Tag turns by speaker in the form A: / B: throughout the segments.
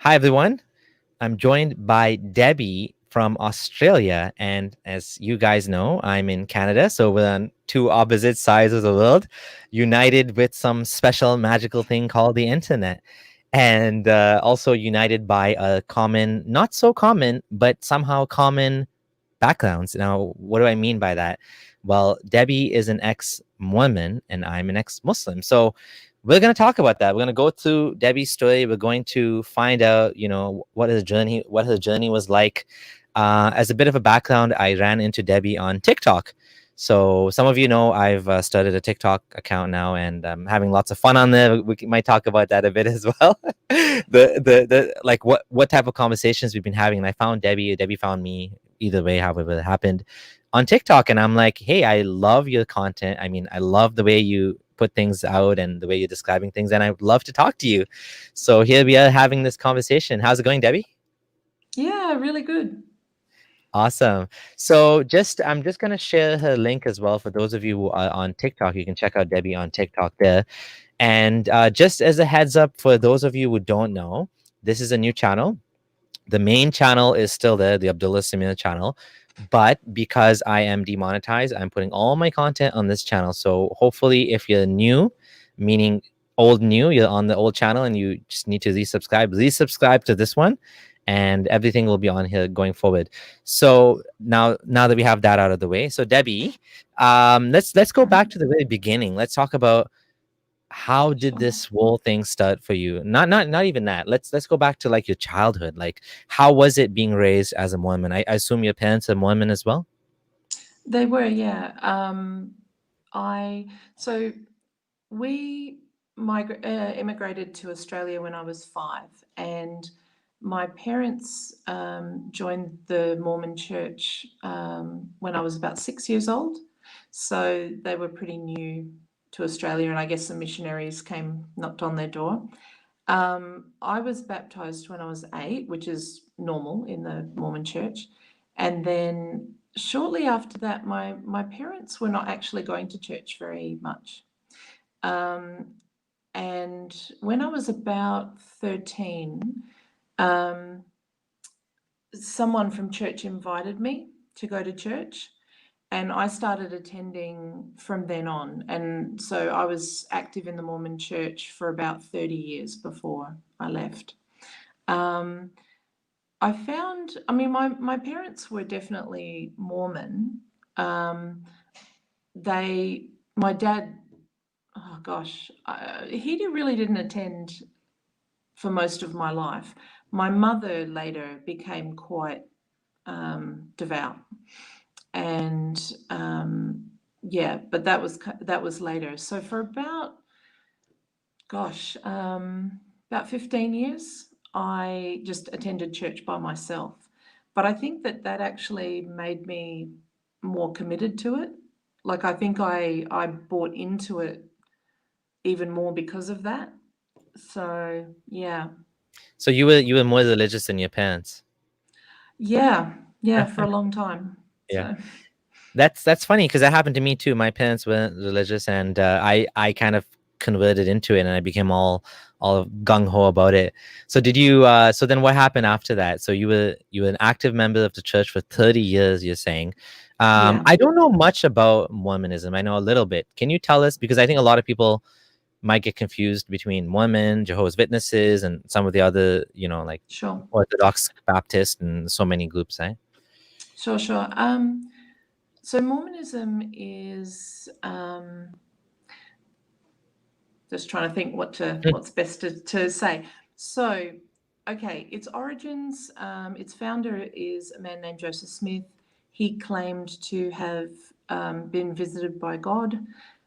A: Hi, everyone. I'm joined by Debbie from Australia. And as you guys know, I'm in Canada. So we're on two opposite sides of the world, united with some special magical thing called the internet. And also united by a common, not so common, but somehow common backgrounds. Now, what do I mean by that? Well, Debbie is an ex-Mormon and I'm an ex-Muslim. So we're going to talk about that. We're going to go through Debbie's story. We're going to find out, what her journey was like. As a bit of a background, I ran into Debbie on TikTok. So some of you know I've started a TikTok account now, and I'm having lots of fun on there. We might talk about that a bit as well. The like what type of conversations we've been having. And I found Debbie. Debbie found me. Either way, however it happened, on TikTok, and I'm like, hey, I love your content. I mean, I love the way you put things out and the way you're describing things, and I would love to talk to you. So here we are having this conversation. How's it going, Debbie?
B: Yeah, really good.
A: Awesome. So I'm just gonna share her link as well for those of you who are on TikTok. You can check out Debbie on TikTok there. And just as a heads up for those of you who don't know, this is a new channel. The main channel is still there, the Abdullah Samir channel. But because I am demonetized, I'm putting all my content on this channel. So hopefully, if you're new, meaning old new, you're on the old channel and you just need to resubscribe to this one, and everything will be on here going forward. So now that we have that out of the way, so Debbie, let's go back to the very beginning. Let's talk about how did this whole thing start for you. Not even that. Let's go back to like your childhood. Like, how was it being raised as a Mormon? I assume your parents are Mormon as well.
B: They were, yeah. So we immigrated to Australia when I was 5, and my parents joined the Mormon church when I was about 6 years old. So they were pretty new to Australia, and I guess some missionaries knocked on their door. I was baptized when I was 8, which is normal in the Mormon church. And then shortly after that, my parents were not actually going to church very much. And when I was about 13, someone from church invited me to go to church. And I started attending from then on. And so I was active in the Mormon church for about 30 years before I left. My parents were definitely Mormon. My dad, oh gosh, he really didn't attend for most of my life. My mother later became quite devout. And but that was later. So for about 15 years, I just attended church by myself. But I think that actually made me more committed to it. Like, I think I bought into it even more because of that. So yeah.
A: So you were more religious than your parents.
B: Yeah, for a long time.
A: Yeah.
B: So
A: That's funny because that happened to me too. My parents weren't religious, and I kind of converted into it, and I became all gung ho about it. So did you? So then, what happened after that? So you were an active member of the church for 30 years. You're saying.
B: yeah.
A: I don't know much about Mormonism. I know a little bit. Can you tell us? Because I think a lot of people might get confused between Mormon, Jehovah's Witnesses, and some of the other, like
B: Sure.
A: Orthodox Baptist and so many groups, eh?
B: Sure. So Mormonism is just trying to think what's best to say. So, okay, its origins, its founder is a man named Joseph Smith. He claimed to have been visited by God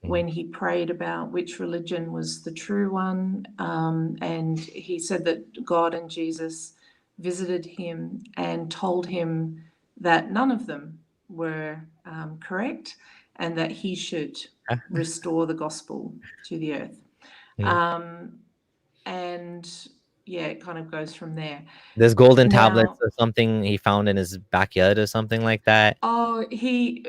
B: when he prayed about which religion was the true one. And he said that God and Jesus visited him and told him that none of them were correct, and that he should restore the gospel to the earth. And yeah, it kind of goes from there.
A: There's golden tablets
B: Now,
A: or something he found in his backyard or something like that.
B: he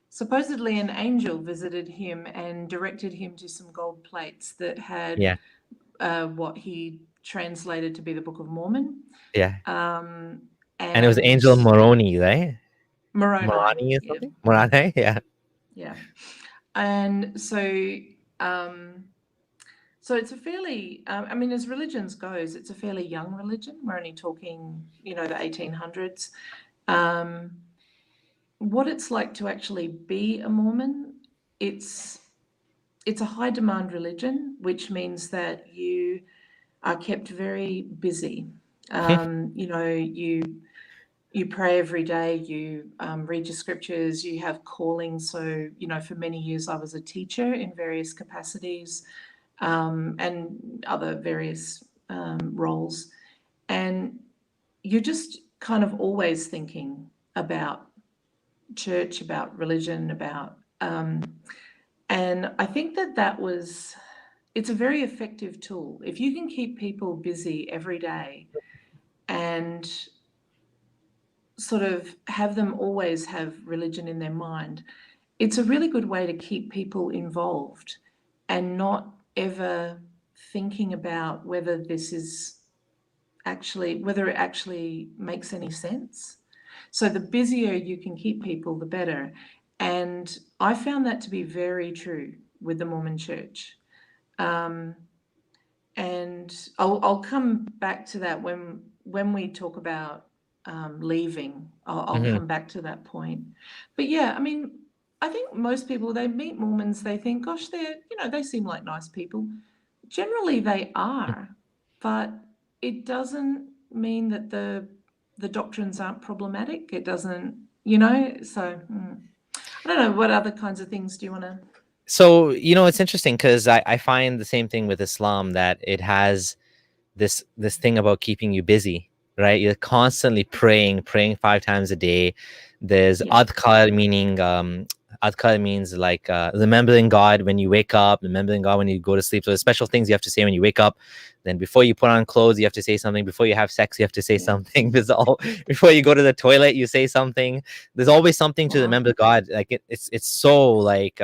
B: supposedly an angel visited him and directed him to some gold plates that had
A: Yeah.
B: what he translated to be the Book of Mormon.
A: Yeah.
B: And
A: it was Angel Moroni, right?
B: Moroni,
A: Moroni or
B: yeah,
A: something? Moroni, yeah.
B: yeah. And so, so it's a fairly, I mean, as religions goes, it's a fairly young religion. We're only talking, the 1800s. What it's like to actually be a Mormon, it's a high demand religion, which means that you are kept very busy. You pray every day, you read your scriptures, you have callings. So, for many years I was a teacher in various capacities, and other various roles. And you're just kind of always thinking about church, about religion, about, and I think it's a very effective tool. If you can keep people busy every day and sort of have them always have religion in their mind, it's a really good way to keep people involved and not ever thinking about whether it actually makes any sense. So the busier you can keep people, the better. And I found that to be very true with the Mormon Church. And I'll come back to that when we talk about leaving. I'll
A: Mhm.
B: come back to that point. But yeah, I mean, I think most people, they meet Mormons, they think, gosh, they seem like nice people. Generally, they are, but it doesn't mean that the doctrines aren't problematic. It doesn't, so I don't know, what other kinds of things do you want to?
A: So, it's interesting because I find the same thing with Islam, that it has this thing about keeping you busy, right? You're constantly praying 5 times a day. There's
B: Yeah.
A: adhkar, meaning adhkar means like remembering God when you wake up, remembering God when you go to sleep. So there's special things you have to say when you wake up. Then before you put on clothes, you have to say something. Before you have sex, you have to say something. Before you go to the toilet, you say something. There's always something to
B: Wow.
A: remember God. Like it's so like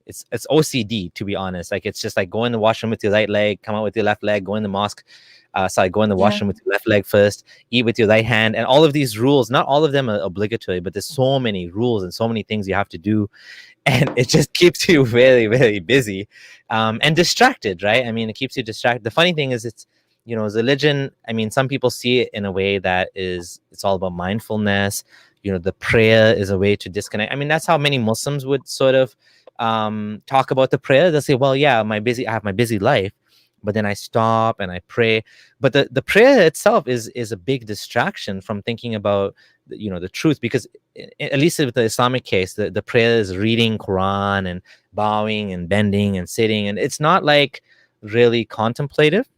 A: it's OCD, to be honest. Like it's just like go in the washroom with your right leg, come out with your left leg, go in the mosque. Go in the
B: Yeah.
A: washroom with your left leg first, eat with your right hand, and all of these rules. Not all of them are obligatory, but there's so many rules and so many things you have to do, and it just keeps you very, very busy, and distracted, right? I mean, it keeps you distracted. The funny thing is, religion. I mean, some people see it in a way that it's all about mindfulness. The prayer is a way to disconnect. I mean, that's how many Muslims would sort of talk about the prayer. They'll say, well, yeah, I have my busy life, but then I stop and I pray. But the prayer itself is a big distraction from thinking about the truth, because at least with the Islamic case, the prayer is reading Quran and bowing and bending and sitting, and it's not like really contemplative,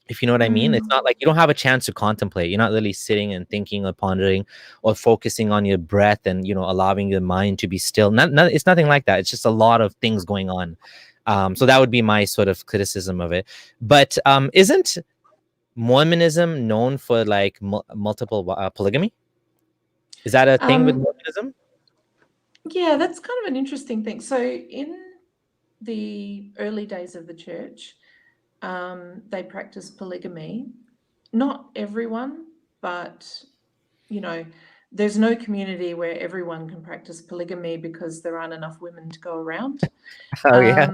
A: if you know what I mean. It's not like you don't have a chance to contemplate. You're not really sitting and thinking or pondering or focusing on your breath and allowing your mind to be still. It's nothing like that. It's just a lot of things going on. So that would be my sort of criticism of it. But isn't Mormonism known for like multiple polygamy? Is that a thing with Mormonism?
B: Yeah, that's kind of an interesting thing. So in the early days of the church, they practiced polygamy. Not everyone, but there's no community where everyone can practice polygamy because there aren't enough women to go around.
A: Oh yeah.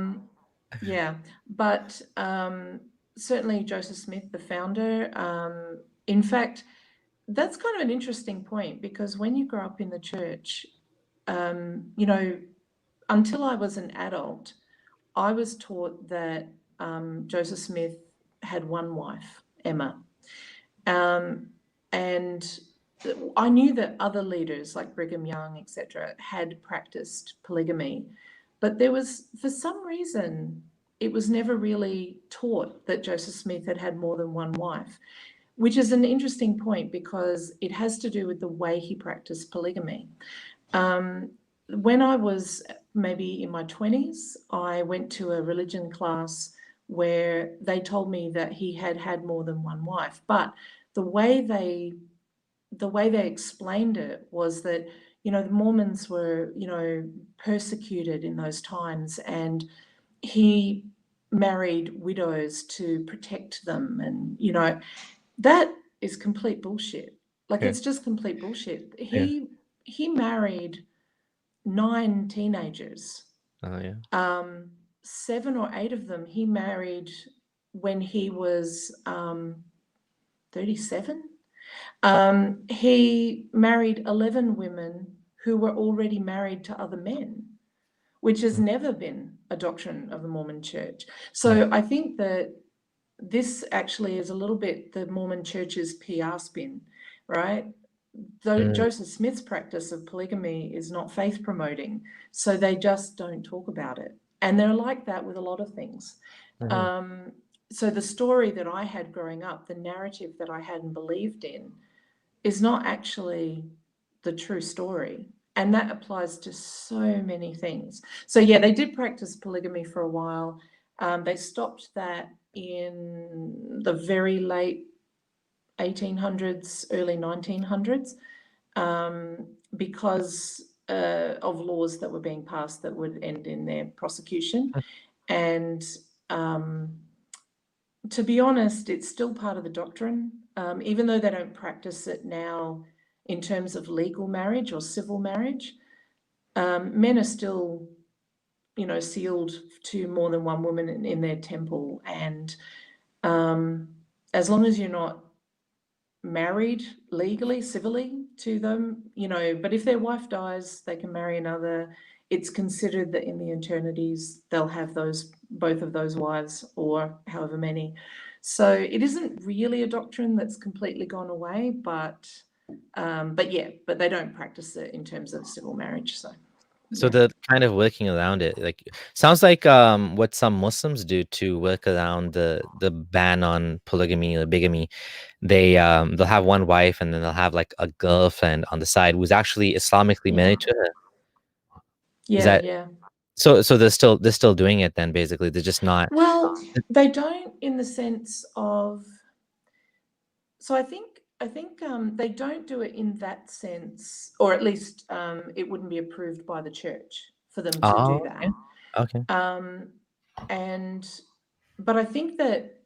B: Yeah, but certainly Joseph Smith, the founder, in fact, that's kind of an interesting point, because when you grow up in the church, until I was an adult, I was taught that Joseph Smith had one wife, Emma. And I knew that other leaders like Brigham Young, etc., had practiced polygamy, but for some reason, it was never really taught that Joseph Smith had had more than one wife, which is an interesting point because it has to do with the way he practiced polygamy. When I was maybe in my 20s, I went to a religion class where they told me that he had had more than one wife, but the way they explained it was that the Mormons were persecuted in those times, and he married widows to protect them, and that is complete bullshit. Like,
A: Yeah.
B: it's just complete bullshit.
A: Yeah.
B: He married 9 teenagers.
A: Oh yeah.
B: 7 or 8 of them he married when he was 37. He married 11 women who were already married to other men, which has never been a doctrine of the Mormon Church. So I think that this actually is a little bit the Mormon Church's PR spin, right? Though
A: Mm.
B: Joseph Smith's practice of polygamy is not faith promoting, so they just don't talk about it. And they're like that with a lot of things.
A: Mhm.
B: So the story that I had growing up, the narrative that I had and believed in, is not actually the true story. And that applies to so many things. So yeah, they did practice polygamy for a while. They stopped that in the very late 1800s, early 1900s, because of laws that were being passed that would end in their prosecution. And to be honest, it's still part of the doctrine, even though they don't practice it now in terms of legal marriage or civil marriage. Men are still, sealed to more than one woman in their temple, and as long as you're not married legally, civilly to them, but if their wife dies, they can marry another. It's considered that in the eternities they'll have both of those wives, or however many. So it isn't really a doctrine that's completely gone away, but they don't practice it in terms of civil marriage. So
A: So
B: yeah.
A: the kind of working around it, like, sounds like what some Muslims do to work around the ban on polygamy or bigamy. They'll have one wife and then they'll have like a girlfriend on the side who's actually Islamically
B: Yeah.
A: married to her. Is
B: Yeah,
A: that
B: yeah.
A: so? So they're still doing it then, basically. They're just not.
B: Well, they don't in the sense of, so I think they don't do it in that sense, or at least it wouldn't be approved by the church for them to do
A: Oh,
B: that.
A: okay. Okay.
B: And but I think that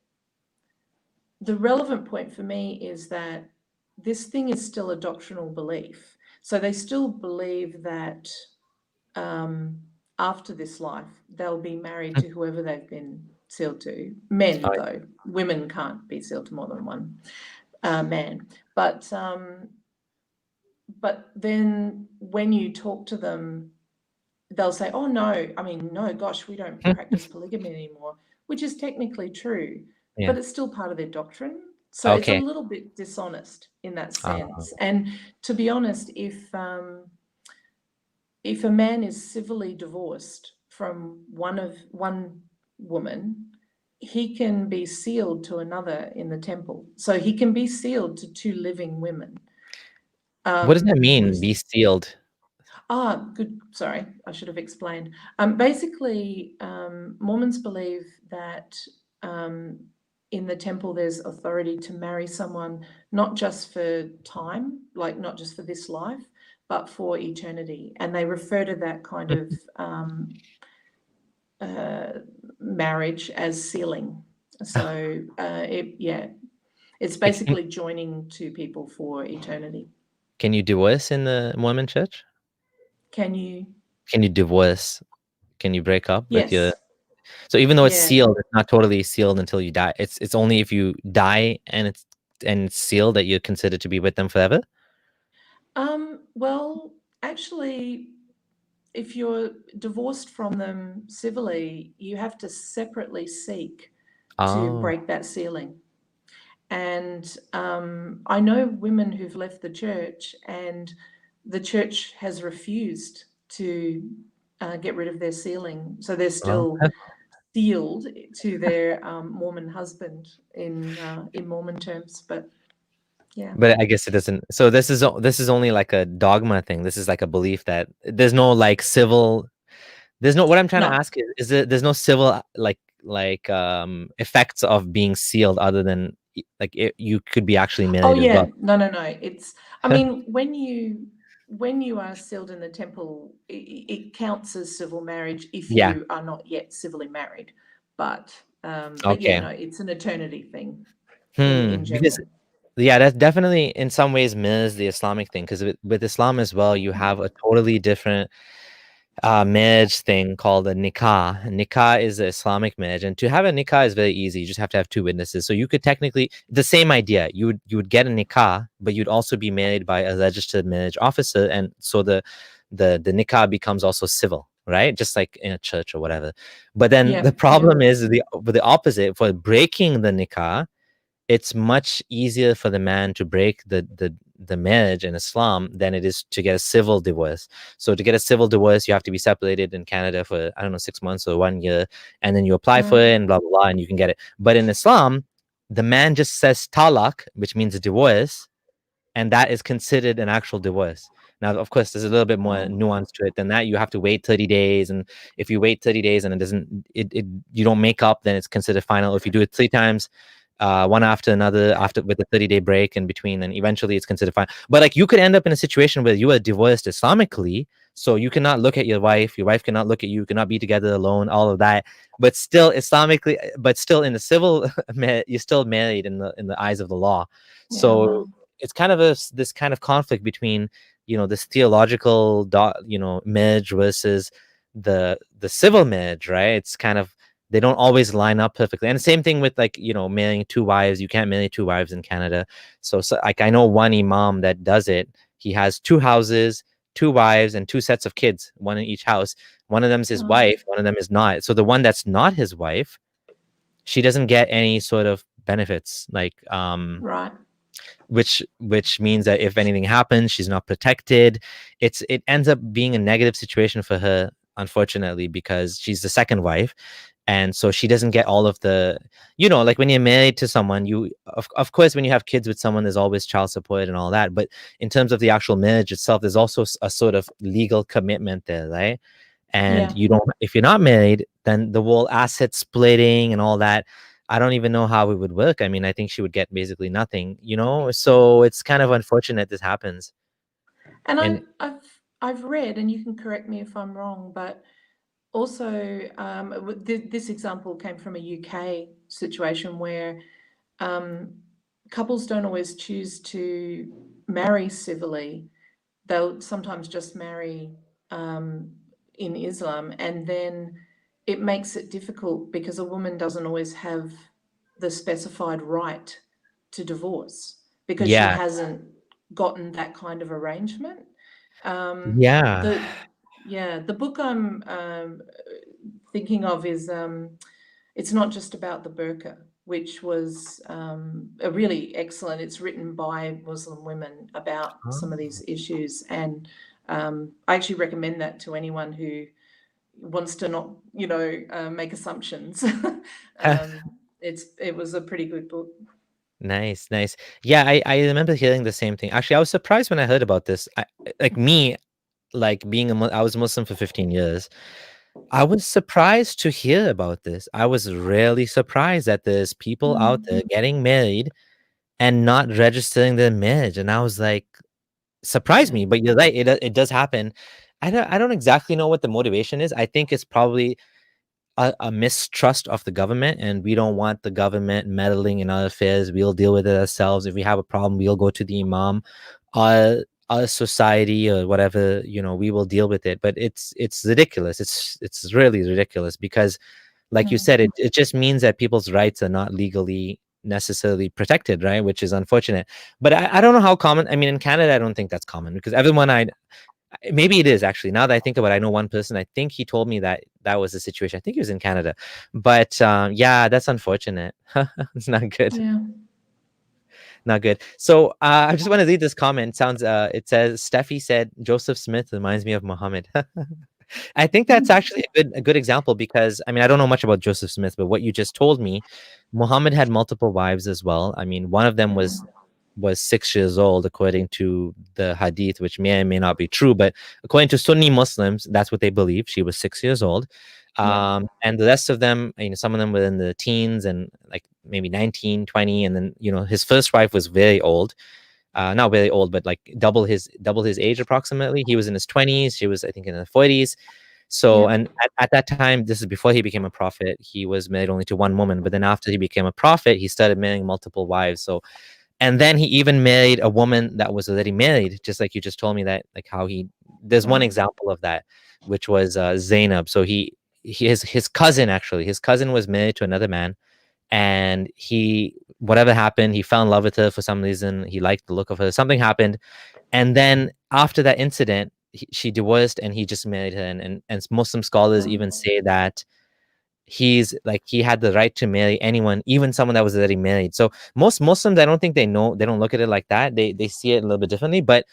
B: the relevant point for me is that this thing is still a doctrinal belief. So they still believe that after this life, they'll be married to whoever they've been sealed to. Men,
A: Oh,
B: though, women can't be sealed to more than one man. But then when you talk to them, they'll say, "Oh no, I mean, no, gosh, we don't
A: yeah.
B: practice polygamy anymore," which is technically true,
A: Yeah.
B: but it's still part of their doctrine. So it's a
A: Okay.
B: little bit dishonest in that
A: Uh,
B: sense. And to be honest, if a man is civilly divorced from one woman, he can be sealed to another in the temple. So he can be sealed to 2 living women.
A: what does that
B: Which
A: mean? Be sealed.
B: Good. Sorry, I should have explained. Basically, Mormons believe that in the temple there's authority to marry someone not just for time, like not just for this life, but for eternity. And they refer to that kind of marriage as sealing. So it's
A: Can,
B: basically joining 2 people for eternity.
A: can you divorce in the Mormon church?
B: Can you?
A: Can you divorce? Can you break up with your?
B: Yes.
A: So even though it's
B: Yeah.
A: sealed, it's not totally sealed until you die. It's only if you die and it's sealed that you're considered to be with them forever.
B: Well, actually, if you're divorced from them civilly, you have to separately seek to
A: Oh,
B: break that sealing. And I know women who've left the church, and the church has refused to get rid of their sealing. So they're
A: well,
B: still sealed to their Mormon husband in Mormon terms. But yeah.
A: but I guess it doesn't. So this is only like a dogma thing. This is like a belief that there's no like civil. There's no. What I'm trying to
B: No.
A: ask is there's no civil effects of being sealed other than like you could be actually
B: Oh
A: married as
B: yeah,
A: well.
B: no, no, no. I mean, when you are sealed in the temple, it counts as civil marriage if
A: Yeah.
B: you are not yet civilly married. but yeah,
A: Okay.
B: no, it's an eternity thing in
A: Because
B: general.
A: yeah, that definitely in some ways mirrors the Islamic thing. Because with Islam as well, you have a totally different marriage thing called a nikah. Nikah is the Islamic marriage, and to have a nikah is very easy. You just have to have two witnesses. So you could technically the same idea. You would get a nikah, but you'd also be married by a registered marriage officer, and so the nikah becomes also civil, right? Just like in a church or whatever. But then
B: Yeah,
A: the
B: yeah,
A: problem is the opposite. For breaking the nikah, it's much easier for the man to break the marriage in Islam than it is to get a civil divorce. So to get a civil divorce, you have to be separated in Canada for I don't know 6 months or 1 year, and then you apply for it and blah blah blah, and you can get it. But in Islam, the man just says talak, which means a divorce, and that is considered an actual divorce. Now, of course, there's a little bit more
B: right,
A: nuance to it than that. You have to wait 30 days, and if you wait 30 days and you don't make up, then it's considered final. If you do it 3 times, one after another, after with a 30-day break in between, then eventually it's considered fine. But like you could end up in a situation where you are divorced Islamically, so you cannot look at your wife cannot look at you, cannot be together alone, all of that. But still Islamically, but still in the civil, you're still married in the eyes of the law.
B: yeah,
A: So
B: wow,
A: it's kind of this kind of conflict between this theological marriage versus the civil marriage, right? It's kind of they don't always line up perfectly. And the same thing with like marrying two wives. You can't marry two wives in Canada. So like I know one imam that does it. He has two houses, two wives, and two sets of kids, one in each house. One of them is his
B: wow,
A: wife, one of them is not. So the one that's not his wife, she doesn't get any sort of benefits, like
B: right,
A: which means that if anything happens, she's not protected. It ends up being a negative situation for her, unfortunately, because she's the second wife, and so she doesn't get all of the like when you're married to someone, you of course when you have kids with someone, there's always child support and all that, but in terms of the actual marriage itself, there's also a sort of legal commitment there, right? And
B: yeah.
A: you don't if you're not married, then the whole asset splitting and all that, I don't even know how it would work. I mean, I think she would get basically nothing, so it's kind of unfortunate this happens.
B: And
A: And
B: I've read, and you can correct me if I'm wrong, but also this example came from a UK situation where couples don't always choose to marry civilly. They'll sometimes just marry in Islam, and then it makes it difficult because a woman doesn't always have the specified right to divorce because she
A: yeah,
B: hasn't gotten that kind of arrangement.
A: yeah.
B: The Yeah, the book I'm thinking of is it's not just about the burqa, which was a really excellent. It's written by Muslim women about some of
A: Oh.
B: these issues, and I actually recommend that to anyone who wants to not, make assumptions. It was a pretty good book.
A: Nice, nice. Yeah, I remember hearing the same thing. Actually, I was surprised when I heard about this. Like me, like being I was Muslim for 15 years. I was surprised to hear about this. I was really surprised that there's people out there
B: Mm,
A: getting married and not registering their marriage. And I was like, surprised
B: yeah,
A: me. But you're right, it does happen. I don't exactly know what the motivation is. I think it's probably a mistrust of the government, and we don't want the government meddling in our affairs. We'll deal with it ourselves. If we have a problem, we'll go to the imam. Our society or whatever, we will deal with it. But it's ridiculous. It's really ridiculous because, like you
B: mm,
A: said, it just means that people's rights are not legally necessarily protected, right? Which is unfortunate. But I don't know how common. I mean, in Canada, I don't think that's common because everyone maybe it is actually. Now that I think about it, I know one person. I think he told me that that was the situation. I think he was in Canada, but yeah, that's unfortunate. It's not good,
B: yeah.
A: not good. So I just want to read this comment. It says Steffi said Joseph Smith reminds me of Muhammad. I think that's
B: Mm,
A: actually a good example because I mean I don't know much about Joseph Smith, but what you just told me, Muhammad had multiple wives as well. I mean, one of them
B: yeah,
A: was 6 years old according to the hadith, which may or may not be true, but according to Sunni Muslims, that's what they believe. She was 6 years old.
B: yeah,
A: And the rest of them, some of them were in the teens and like maybe 19, 20. And then, his first wife was very old, not very old, but like double his age approximately. He was in his 20s. She was, I think, in her 40s. So,
B: Yeah.
A: and at that time, this is before he became a prophet, he was married only to one woman. But then after he became a prophet, he started marrying multiple wives. So, and then he even married a woman that was already married, just like you just told me that, like how he, there's one
B: Mm.
A: example of that, which was Zainab. So his cousin, actually, his cousin was married to another man, and he, whatever happened, he fell in love with her for some reason. He liked the look of her. Something happened, and then after that incident, she divorced, and he just married her. And Muslim scholars
B: Oh.
A: even say that he's like he had the right to marry anyone, even someone that was already married. So most Muslims, I don't think they know, they don't look at it like that. They see it a little bit differently. But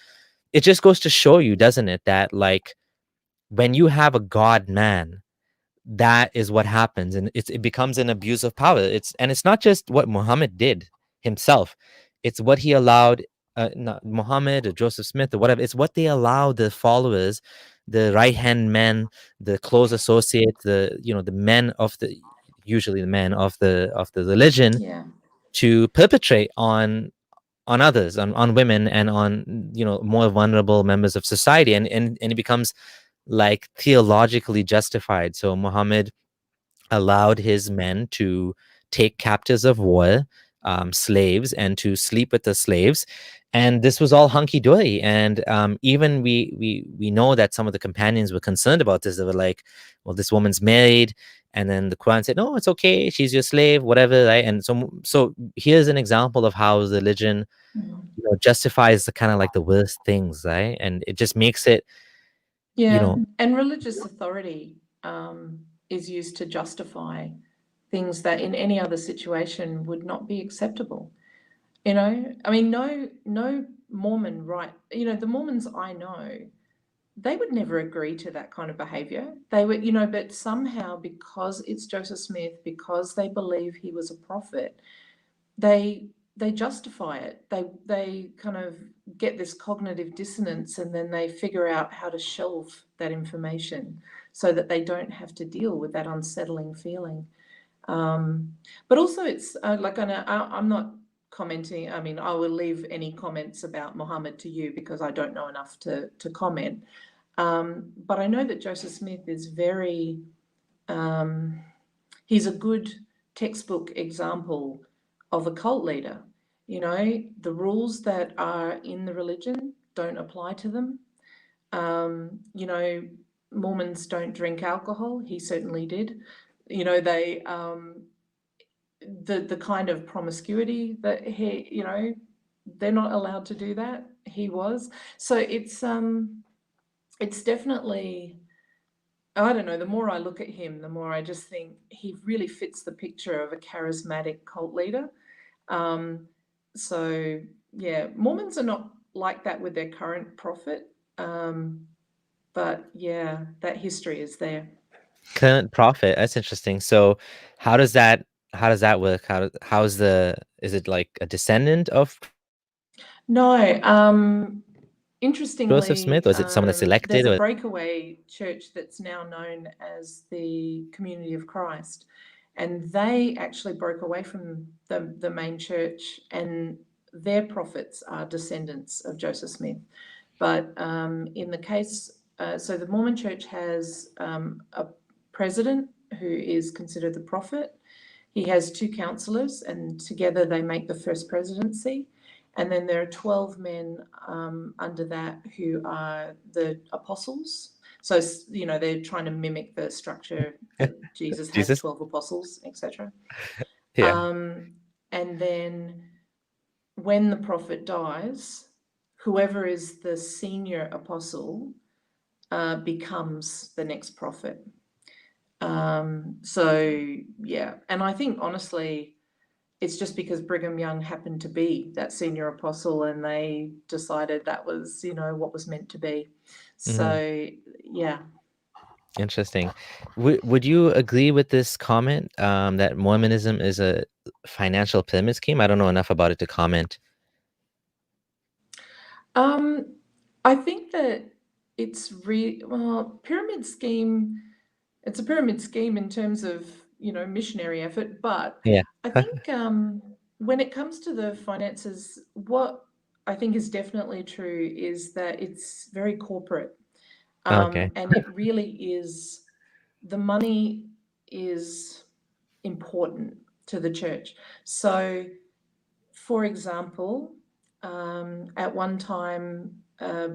A: it just goes to show you, doesn't it, that like when you have a god man, that is what happens, and it becomes an abuse of power. It's not just what Muhammad did himself, it's what he allowed, not Muhammad or Joseph Smith or whatever, it's what they allow the followers, the right hand men, the close associates, the, you know, the men of the, usually the men of the religion,
B: Yeah.
A: to perpetrate on others, on women, and on, you know, more vulnerable members of society. And it becomes like theologically justified. So Muhammad allowed his men to take captives of war, slaves, and to sleep with the slaves. And this was all hunky dory. And even we know that some of the companions were concerned about this. They were like, "Well, this woman's married," and then the Quran said, "No, it's okay. She's your slave, whatever." Right? And so here's an example of how religion,
B: Mm.
A: you know, justifies the kind of like the worst things, right? And it just makes it, you
B: Yeah.
A: know,
B: And religious authority is used to justify things that in any other situation would not be acceptable. You know, I mean, no Mormon, right? You know, the Mormons I know, they would never agree to that kind of behavior. They would, you know, but somehow because it's Joseph Smith, because they believe he was a prophet, they justify it. They kind of get this cognitive dissonance, and then they figure out how to shelve that information so that they don't have to deal with that unsettling feeling. But also, it's like I'm not commenting. I mean, I will leave any comments about Muhammad to you because I don't know enough to comment. But I know that Joseph Smith is very, um, he's a good textbook example of a cult leader. You know, the rules that are in the religion don't apply to them. You know, Mormons don't drink alcohol. He certainly did. You know, they the kind of promiscuity that he, you know, they're not allowed to do that. He was. So it's definitely, I don't know, the more I look at him, the more I just think he really fits the picture of a charismatic cult leader. Um, so yeah, Mormons are not like that with their current prophet. But yeah, that history is there.
A: current prophet. That's interesting. So how does that work? How's the, is it like a descendant of
B: No,
A: Joseph Smith,
B: interestingly,
A: or is it someone that's elected?
B: there's a
A: Or
B: breakaway church that's now known as the Community of Christ, and they actually broke away from the main church, and their prophets are descendants of Joseph Smith. But in the case, so the Mormon Church has a president who is considered the prophet. He has two counselors, and together they make the first presidency. And then there are 12 men under that who are the apostles. So, you know, they're trying to mimic the structure that Jesus has
A: Jesus?
B: 12 apostles, etc.
A: Yeah.
B: And then when the prophet dies, whoever is the senior apostle becomes the next prophet. So, yeah. And I think honestly, it's just because Brigham Young happened to be that senior apostle and they decided that was, you know, what was meant to be.
A: Hmm.
B: So, yeah.
A: Interesting. Would you agree with this comment, that Mormonism is a financial pyramid scheme? I don't know enough about it to comment.
B: Um, I think that pyramid scheme, it's a pyramid scheme in terms of, you know, missionary effort, but
A: Yeah.
B: I think when it comes to the finances, what I think is definitely true is that it's very corporate.
A: Okay.
B: And it really is, the money is important to the church. So, for example, at one time,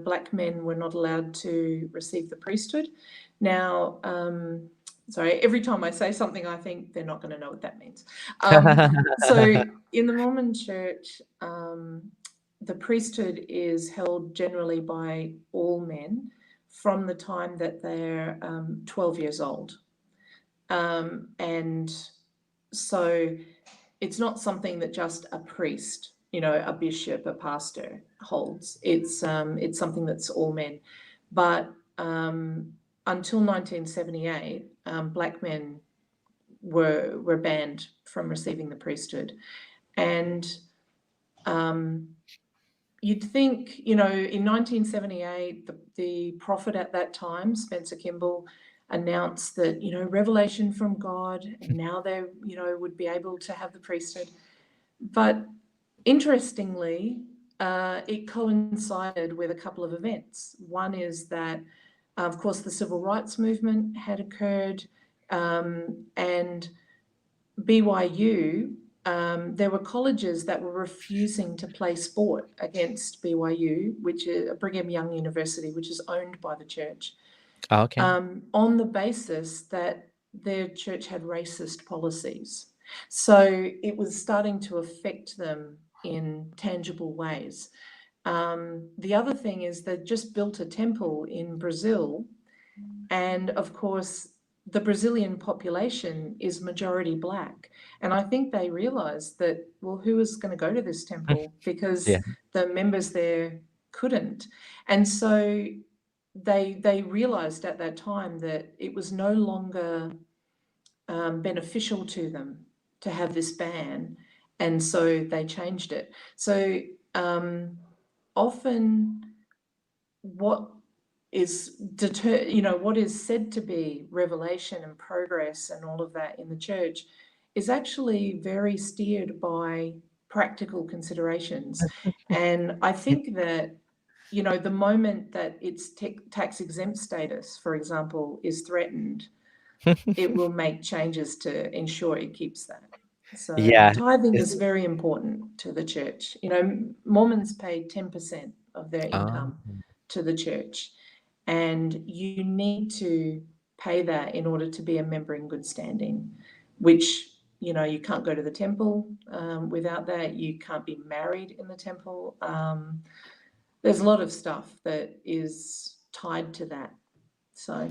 B: black men were not allowed to receive the priesthood. Now, sorry, every time I say something, I think they're not going to know what that means. So, in the Mormon church, the priesthood is held generally by all men from the time that they're 12 years old. And so it's not something that just a priest, a bishop, a pastor holds. It's something that's all men. But until 1978, black men were banned from receiving the priesthood. And you'd think, in 1978, the prophet at that time, Spencer Kimball, announced that, revelation from God, and now they, would be able to have the priesthood. But interestingly, it coincided with a couple of events. One is that, of course, the civil rights movement had occurred, and BYU, there were colleges that were refusing to play sport against BYU, which is Brigham Young University, which is owned by the church,
A: Okay.
B: on the basis that their church had racist policies. So it was starting to affect them in tangible ways. The other thing is they just built a temple in Brazil, and of course, the Brazilian population is majority black. And I think they realized that, well, who is going to go to this temple? Because
A: Yeah.
B: the members there couldn't. And so they realized at that time that it was no longer beneficial to them to have this ban. And so they changed it. So often what is what is said to be revelation and progress and all of that in the church is actually very steered by practical considerations. And I think that, the moment that its tax exempt status, for example, is threatened, it will make changes to ensure it keeps that. So
A: Yeah.
B: tithing is
A: Is
B: very important to the church. Mormons pay 10% of their income to the church, and you need to pay that in order to be a member in good standing, which, you can't go to the temple without that. You can't be married in the temple. There's a lot of stuff that is tied to that. So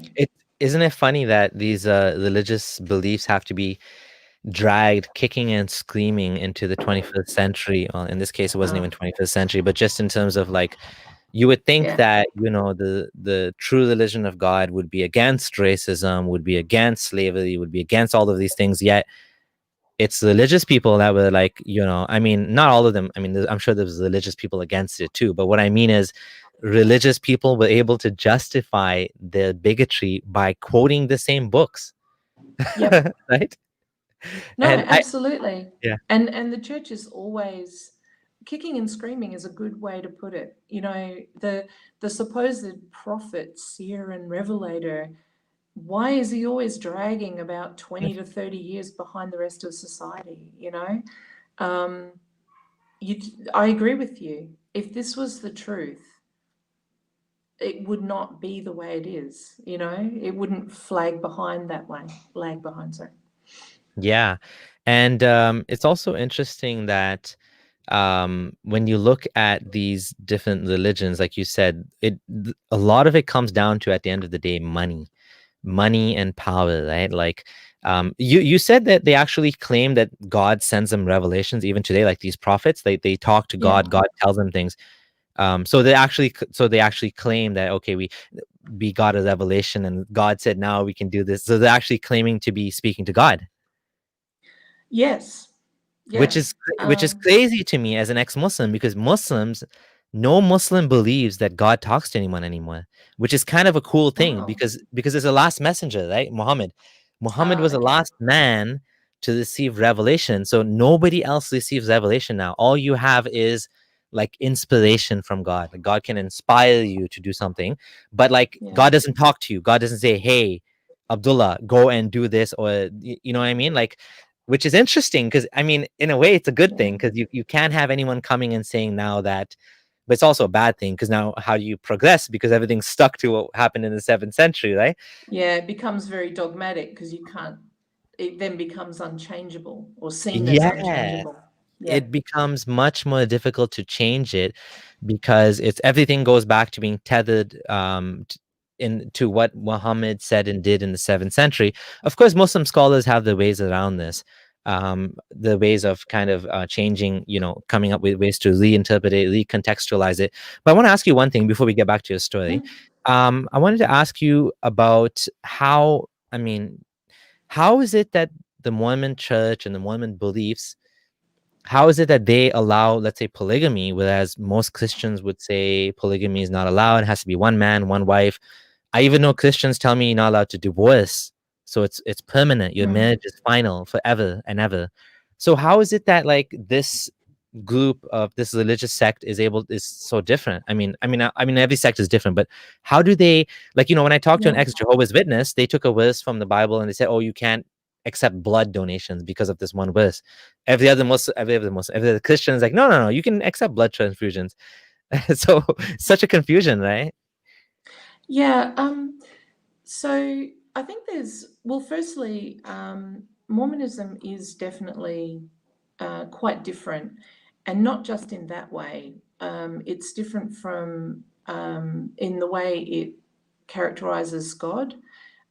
A: isn't it funny that these religious beliefs have to be dragged kicking and screaming into the 21st century? Well, in this case, it wasn't even 21st century, but just in terms of like, you would think
B: yeah,
A: that, the true religion of God would be against racism, would be against slavery, would be against all of these things. Yet it's religious people that were like, I mean, not all of them. I mean, I'm sure there's religious people against it too. But what I mean is, religious people were able to justify their bigotry by quoting the same books,
B: yep.
A: right?
B: No,
A: And
B: absolutely.
A: yeah,
B: And the church is always kicking and screaming is a good way to put it. The supposed prophet, seer, and revelator, why is he always dragging about 20 to 30 years behind the rest of society? Um, I agree with you. If this was the truth, it would not be the way it is. It wouldn't flag behind that way. Lag behind, sorry.
A: yeah. And it's also interesting that when you look at these different religions, like you said, a lot of it comes down to, at the end of the day, money and power, right? Like, you said that they actually claim that God sends them revelations even today, like these prophets. They talk to
B: Yeah.
A: God. God tells them things. So they actually claim that, okay, we got a revelation and God said now we can do this. So they're actually claiming to be speaking to God,
B: Yes.
A: which is
B: Yes.
A: which is crazy to me as an ex-Muslim, because no Muslim believes that God talks to anyone anymore, which is kind of a cool thing,
B: Wow.
A: because it's the last messenger, right? Muhammad was the
B: Okay.
A: last man to receive revelation, so nobody else receives revelation now. All you have is like inspiration from God. Like God can inspire you to do something, but like
B: Yeah.
A: God doesn't talk to you. God doesn't say, "Hey, Abdullah, go and do this," or you know what I mean? Like, which is interesting because I mean, in a way, it's a good
B: Yeah.
A: thing because you can't have anyone coming and saying now that, but it's also a bad thing because now how do you progress because everything's stuck to what happened in the 7th century, right?
B: Yeah, it becomes very dogmatic because you can't, it then becomes unchangeable or seen as
A: Yeah,
B: unchangeable. Yeah.
A: it becomes much more difficult to change it because it's everything goes back to being tethered into what Muhammad said and did in the 7th century. Of course, Muslim scholars have the ways around this, the ways of kind of changing, you know, coming up with ways to reinterpret it, recontextualize it. But I want to ask you one thing before we get back to your story.
B: Mm.
A: I wanted to ask you about how, I mean, how is it that the Mormon church and the Mormon beliefs, how is it that they allow, let's say, polygamy, whereas most Christians would say polygamy is not allowed, it has to be one man, one wife. I even know Christians tell me you're not allowed to divorce. So it's permanent. Your
B: Mm.
A: marriage is final forever and ever. So how is it that like this group of this religious sect is so different? I mean every sect is different, but how do they, like, you know, when I talked to an
B: Yeah.
A: ex-Jehovah's Witness, they took a verse from the Bible and they said, oh, you can't accept blood donations because of this one verse. Every other Christian is like, no, no, no, you can accept blood transfusions. So such a confusion, right?
B: Yeah. So I think well, firstly, Mormonism is definitely quite different, and not just in that way. It's different from in the way it characterizes God.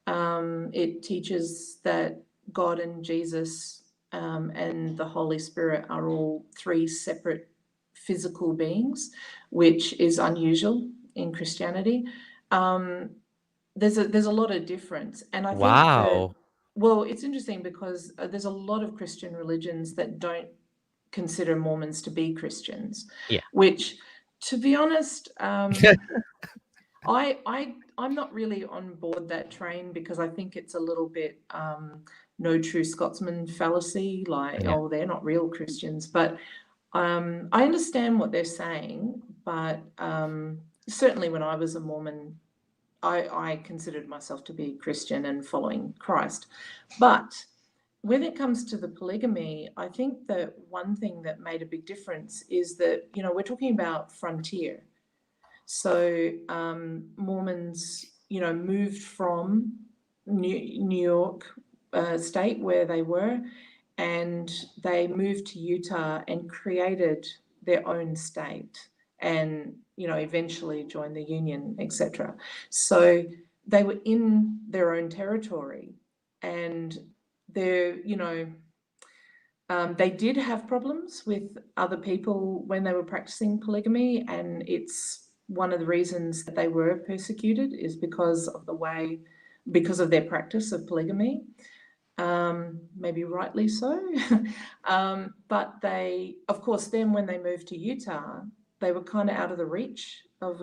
B: It teaches that God and Jesus and the Holy Spirit are all three separate physical beings, which is unusual in Christianity. Um, there's a lot of difference, and I think that,
A: Wow.
B: well, it's interesting because there's a lot of Christian religions that don't consider Mormons to be Christians,
A: Yeah.
B: which, to be honest, I'm not really on board that train because I think it's a little bit no true Scotsman fallacy, like,
A: Yeah.
B: oh, they're not real Christians. But I understand what they're saying, but certainly when I was a Mormon, I considered myself to be Christian and following Christ. But when it comes to the polygamy, I think that one thing that made a big difference is that, you know, we're talking about frontier. So Mormons, you know, moved from New York state where they were, and they moved to Utah and created their own state, and you know, eventually joined the Union, etc. So they were in their own territory, and they're, you know, they did have problems with other people when they were practicing polygamy, and it's one of the reasons that they were persecuted is because of their practice of polygamy. Maybe rightly so. But they, of course, then when they moved to Utah, they were kind of out of the reach of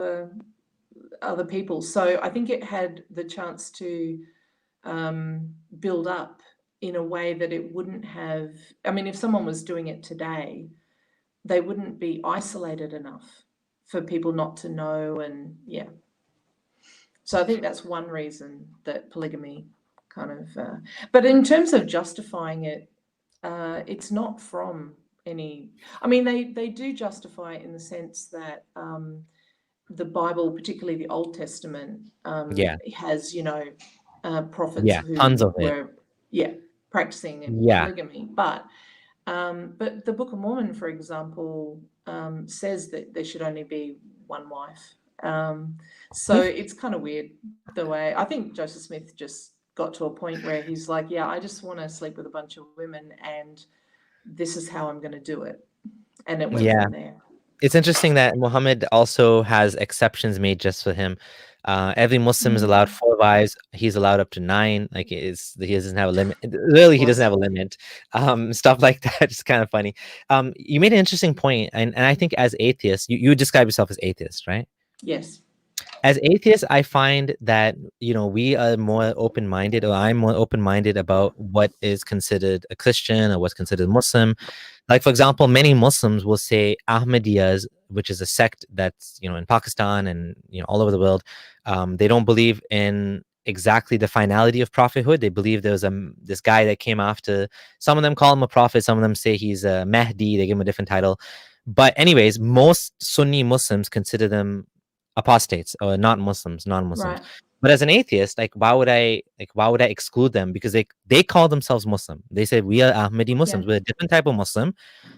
B: other people. So I think it had the chance to build up in a way that it wouldn't have. I mean, if someone was doing it today, they wouldn't be isolated enough for people not to know. And yeah, so I think that's one reason that polygamy kind of. But in terms of justifying it, it's not from any. I mean, they do justify it in the sense that the Bible, particularly the Old Testament,
A: Yeah.
B: has, you know, prophets
A: Yeah. Tons
B: who
A: of it.
B: were, yeah, practicing
A: Yeah.
B: polygamy. But the Book of Mormon, for example, says that there should only be one wife. So it's kind of weird the way, I think Joseph Smith just got to a point where he's like, yeah, I just want to sleep with a bunch of women, and this is how I'm going to do it. And it went
A: Yeah.
B: from there.
A: It's interesting that Muhammad also has exceptions made just for him. Every Muslim is allowed
B: Mm.
A: 4 wives. He's allowed up to 9. Like he doesn't have a limit. Really, he doesn't
B: Was
A: have a limit. Stuff like that. It's kind of funny. You made an interesting point, and I think as atheists, you describe yourself as atheist, right?
B: Yes.
A: as atheists, I find that, we are more open-minded, or I'm more open-minded about what is considered a Christian or what's considered Muslim. Like, for example, many Muslims will say Ahmadiyyas, which is a sect that's, in Pakistan and, all over the world. They don't believe in exactly the finality of prophethood. They believe there's this guy that came after. Some of them call him a prophet. Some of them say he's a Mahdi. They give him a different title. But anyways, most Sunni Muslims consider them apostates or not Muslims, non-Muslims.
B: Right.
A: But as an atheist, why would I exclude them? Because they call themselves Muslim. They say we are Ahmadi
B: Yeah.
A: Muslims. We're a different type of Muslim,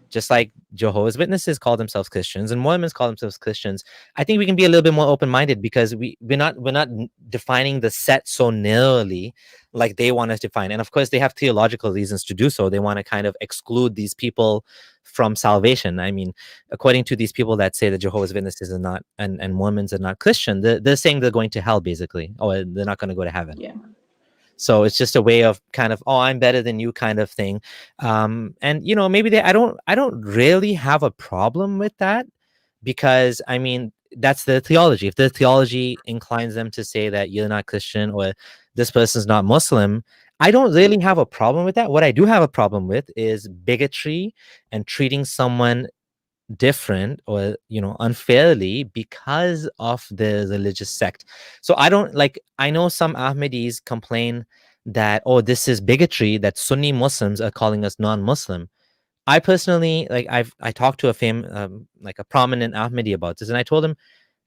A: just like Jehovah's Witnesses call themselves Christians and Mormons call themselves Christians. I think we can be a little bit more open-minded because we're not defining the set so narrowly like they want us to define. And of course, they have theological reasons to do so. They want to kind of exclude these people from salvation. I mean, according to these people that say that Jehovah's Witnesses are not and Mormons are not Christian, they're saying they're going to hell basically, or they're not going to go to heaven.
B: Yeah.
A: So it's just a way of kind of, oh, I'm better than you kind of thing. And maybe I don't really have a problem with that, because I mean, that's the theology. If the theology inclines them to say that you're not Christian or this person's not Muslim, I don't really have a problem with that. What I do have a problem with is bigotry and treating someone different or unfairly because of the religious sect. So I know some Ahmadis complain that, oh, this is bigotry, that Sunni Muslims are calling us non-Muslim. I personally, I talked to a prominent Ahmadi about this, and I told him,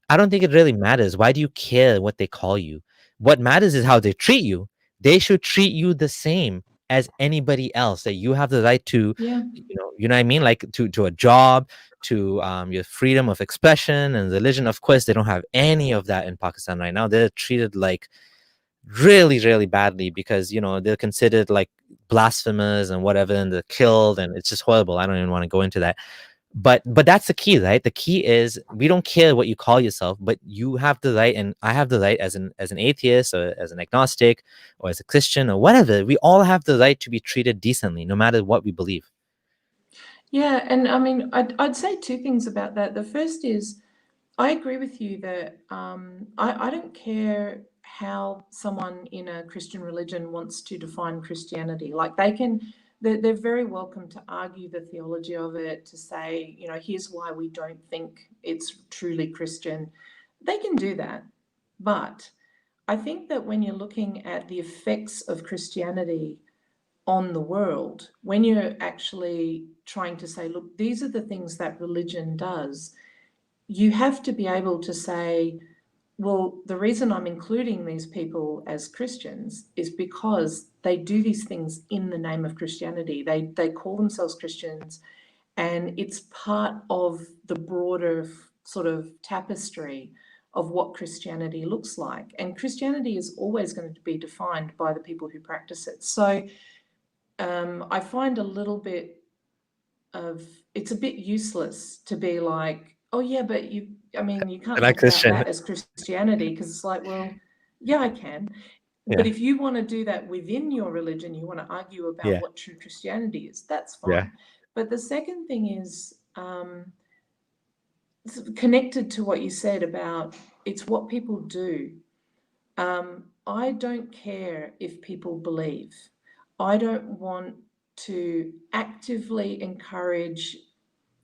A: I don't think it really matters. Why do you care what they call you? What matters is how they treat you. They should treat you the same as anybody else. That you have the right to,
B: Yeah.
A: what I mean, like to a job, to your freedom of expression and religion. Of course, they don't have any of that in Pakistan right now. They're treated like really, really badly because they're considered like blasphemers and whatever, and they're killed, and it's just horrible. I don't even want to go into that. But that's the key, right? The key is we don't care what you call yourself, but you have the right, and I have the right as an atheist or as an agnostic or as a Christian or whatever. We all have the right to be treated decently, no matter what we believe.
B: Yeah, and I mean, I'd say two things about that. The first is, I agree with you that I don't care how someone in a Christian religion wants to define Christianity. Like they're very welcome to argue the theology of it, to say, here's why we don't think it's truly Christian. They can do that. But I think that when you're looking at the effects of Christianity on the world, when you're actually trying to say, look, these are the things that religion does, you have to be able to say, well, the reason I'm including these people as Christians is because they do these things in the name of Christianity. They call themselves Christians, and it's part of the broader sort of tapestry of what Christianity looks like. And Christianity is always going to be defined by the people who practice it. So I find it's a bit useless to be like, oh yeah, but you can't
A: And I
B: talk about
A: Christian.
B: that as Christianity, because it's like, well, yeah, I can. But
A: Yeah.
B: if you want to do that within your religion, you want to argue about
A: Yeah.
B: what true Christianity is, that's
A: Yeah.
B: fine. But the second thing is connected to what you said about it's what people do. I don't care if people believe. I don't want to actively encourage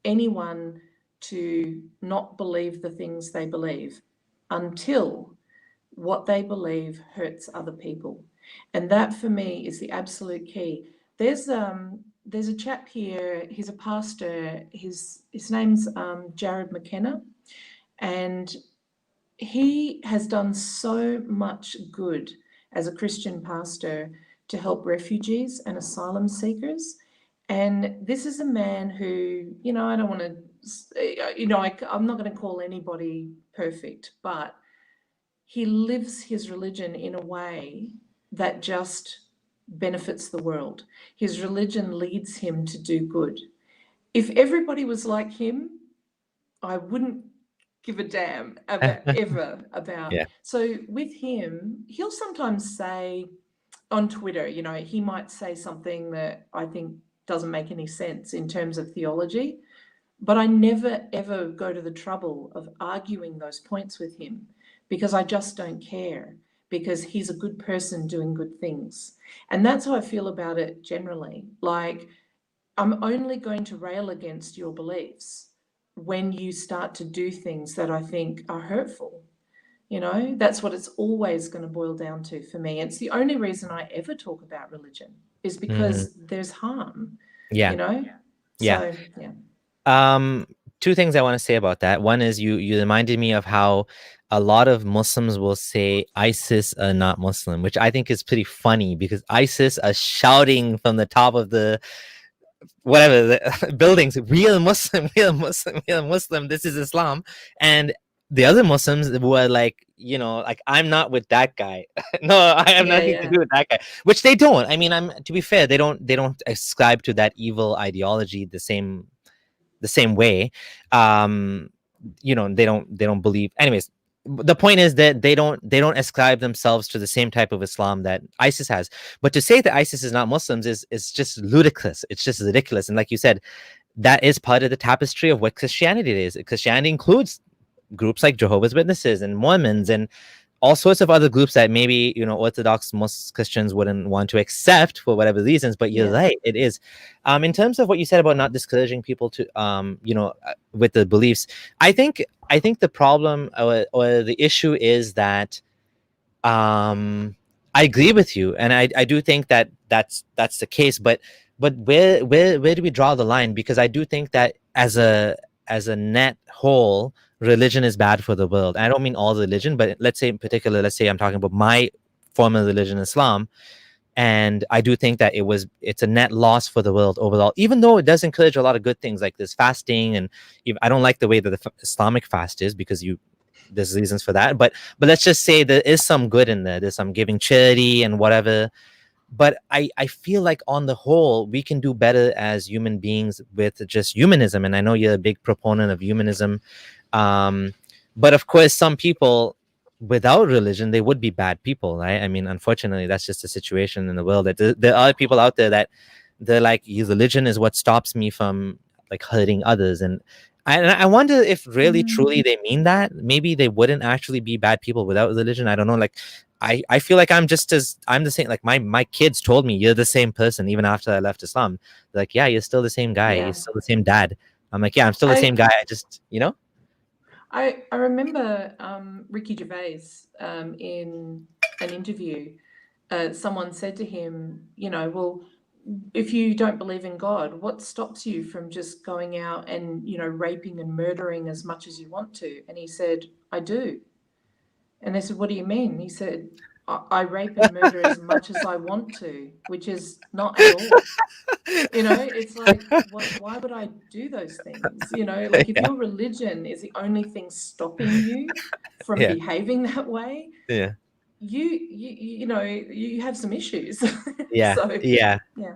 B: anyone to not believe the things they believe until what they believe hurts other people. And that for me is the absolute key. There's a chap here, he's a pastor, his name's Jared McKenna, and he has done so much good as a Christian pastor to help refugees and asylum seekers. And this is a man who, I don't want to, I'm not going to call anybody perfect, but he lives his religion in a way that just benefits the world. His religion leads him to do good. If everybody was like him, I wouldn't give a damn about ever about.
A: Yeah.
B: So with him, he'll sometimes say on Twitter, he might say something that I think doesn't make any sense in terms of theology, but I never ever go to the trouble of arguing those points with him, because I just don't care, because he's a good person doing good things. And that's how I feel about it generally. Like, I'm only going to rail against your beliefs when you start to do things that I think are hurtful. You know, that's what it's always going to boil down to for me. It's the only reason I ever talk about religion, is
A: Mhm.
B: because there's harm,
A: Yeah.
B: you know?
A: Yeah.
B: So, yeah.
A: Two things I want to say about that. One is you reminded me of how a lot of Muslims will say ISIS are not Muslim, which I think is pretty funny because ISIS are shouting from the top of the whatever the buildings, we are Muslim, we are Muslim, we are Muslim, this is Islam. And the other Muslims who are like, like, I'm not with that guy. No, I have
B: Yeah,
A: nothing to
B: yeah.
A: do with that guy. Which they don't. I mean, to be fair, they don't ascribe to that evil ideology the same way. um they don't believe, anyways. The point is that they don't ascribe themselves to the same type of Islam that ISIS has. But to say that ISIS is not Muslims is just ludicrous. It's just ridiculous. And like you said, that is part of the tapestry of what Christianity is. Christianity includes groups like Jehovah's Witnesses and Mormons and all sorts of other groups that maybe Orthodox most Christians wouldn't want to accept for whatever reasons. But you're
B: Yeah.
A: right, it is. In terms of what you said about not discouraging people to with the beliefs, I think the problem, or the issue is that I agree with you, and I do think that that's the case. But where do we draw the line? Because I do think that as a net whole, religion is bad for the world. I don't mean all religion, but let's say in particular, let's say I'm talking about my form of religion, Islam. And I do think that it's a net loss for the world overall, even though it does encourage a lot of good things like this fasting. And I don't like the way that the Islamic fast is, because there's reasons for that. But let's just say there is some good in there. There's some giving charity and whatever. But I feel like on the whole, we can do better as human beings with just humanism. And I know you're a big proponent of humanism. um, but of course, some people without religion, they would be bad people, right? I mean, unfortunately, that's just a situation in the world, that there are people out there that they're like, religion is what stops me from like hurting others. And I wonder if really truly they mean that. Maybe they wouldn't actually be bad people without religion. I don't know. Like, I feel like I'm the same. Like, my kids told me, you're the same person even after I left Islam. They're like, yeah, you're still the same guy. You're
B: Yeah.
A: still the same dad. I'm like, yeah, I'm still the
B: I
A: same guy. I just,
B: I remember Ricky Gervais in an interview. Someone said to him, well, if you don't believe in God, what stops you from just going out and, raping and murdering as much as you want to? And he said, I do. And they said, what do you mean? He said, I rape and murder as much as I want to, which is not at all. It's like, why would I do those things? Like, if
A: yeah,
B: your religion is the only thing stopping you from
A: yeah,
B: behaving that way,
A: yeah,
B: you have some issues.
A: yeah,
B: So,
A: yeah.
B: yeah.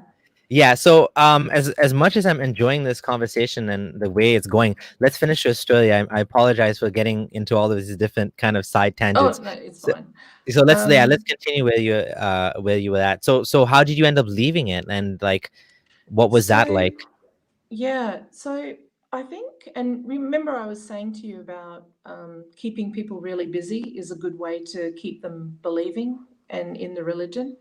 A: Yeah, so as much as I'm enjoying this conversation and the way it's going, let's finish your story. I apologize for getting into all of these different kind of side
B: Oh,
A: tangents.
B: no, it's
A: So,
B: fine.
A: so let's
B: Um,
A: continue where you were at. So how did you end up leaving it, and like what was that
B: so,
A: like?
B: yeah, so I think, and remember I was saying to you about keeping people really busy is a good way to keep them believing and in the religion.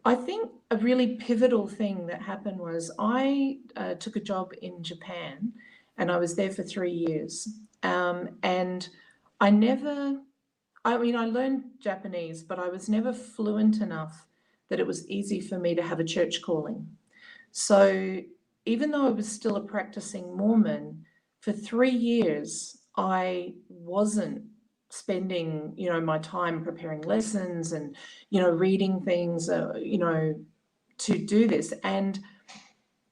B: I think a really pivotal thing that happened was I took a job in Japan, and I was there for 3 years. And I never, I mean, I learned Japanese, but I was never fluent enough that it was easy for me to have a church calling. So even though I was still a practicing Mormon, for 3 years, I wasn't spending, my time preparing lessons and, reading things, to do this. And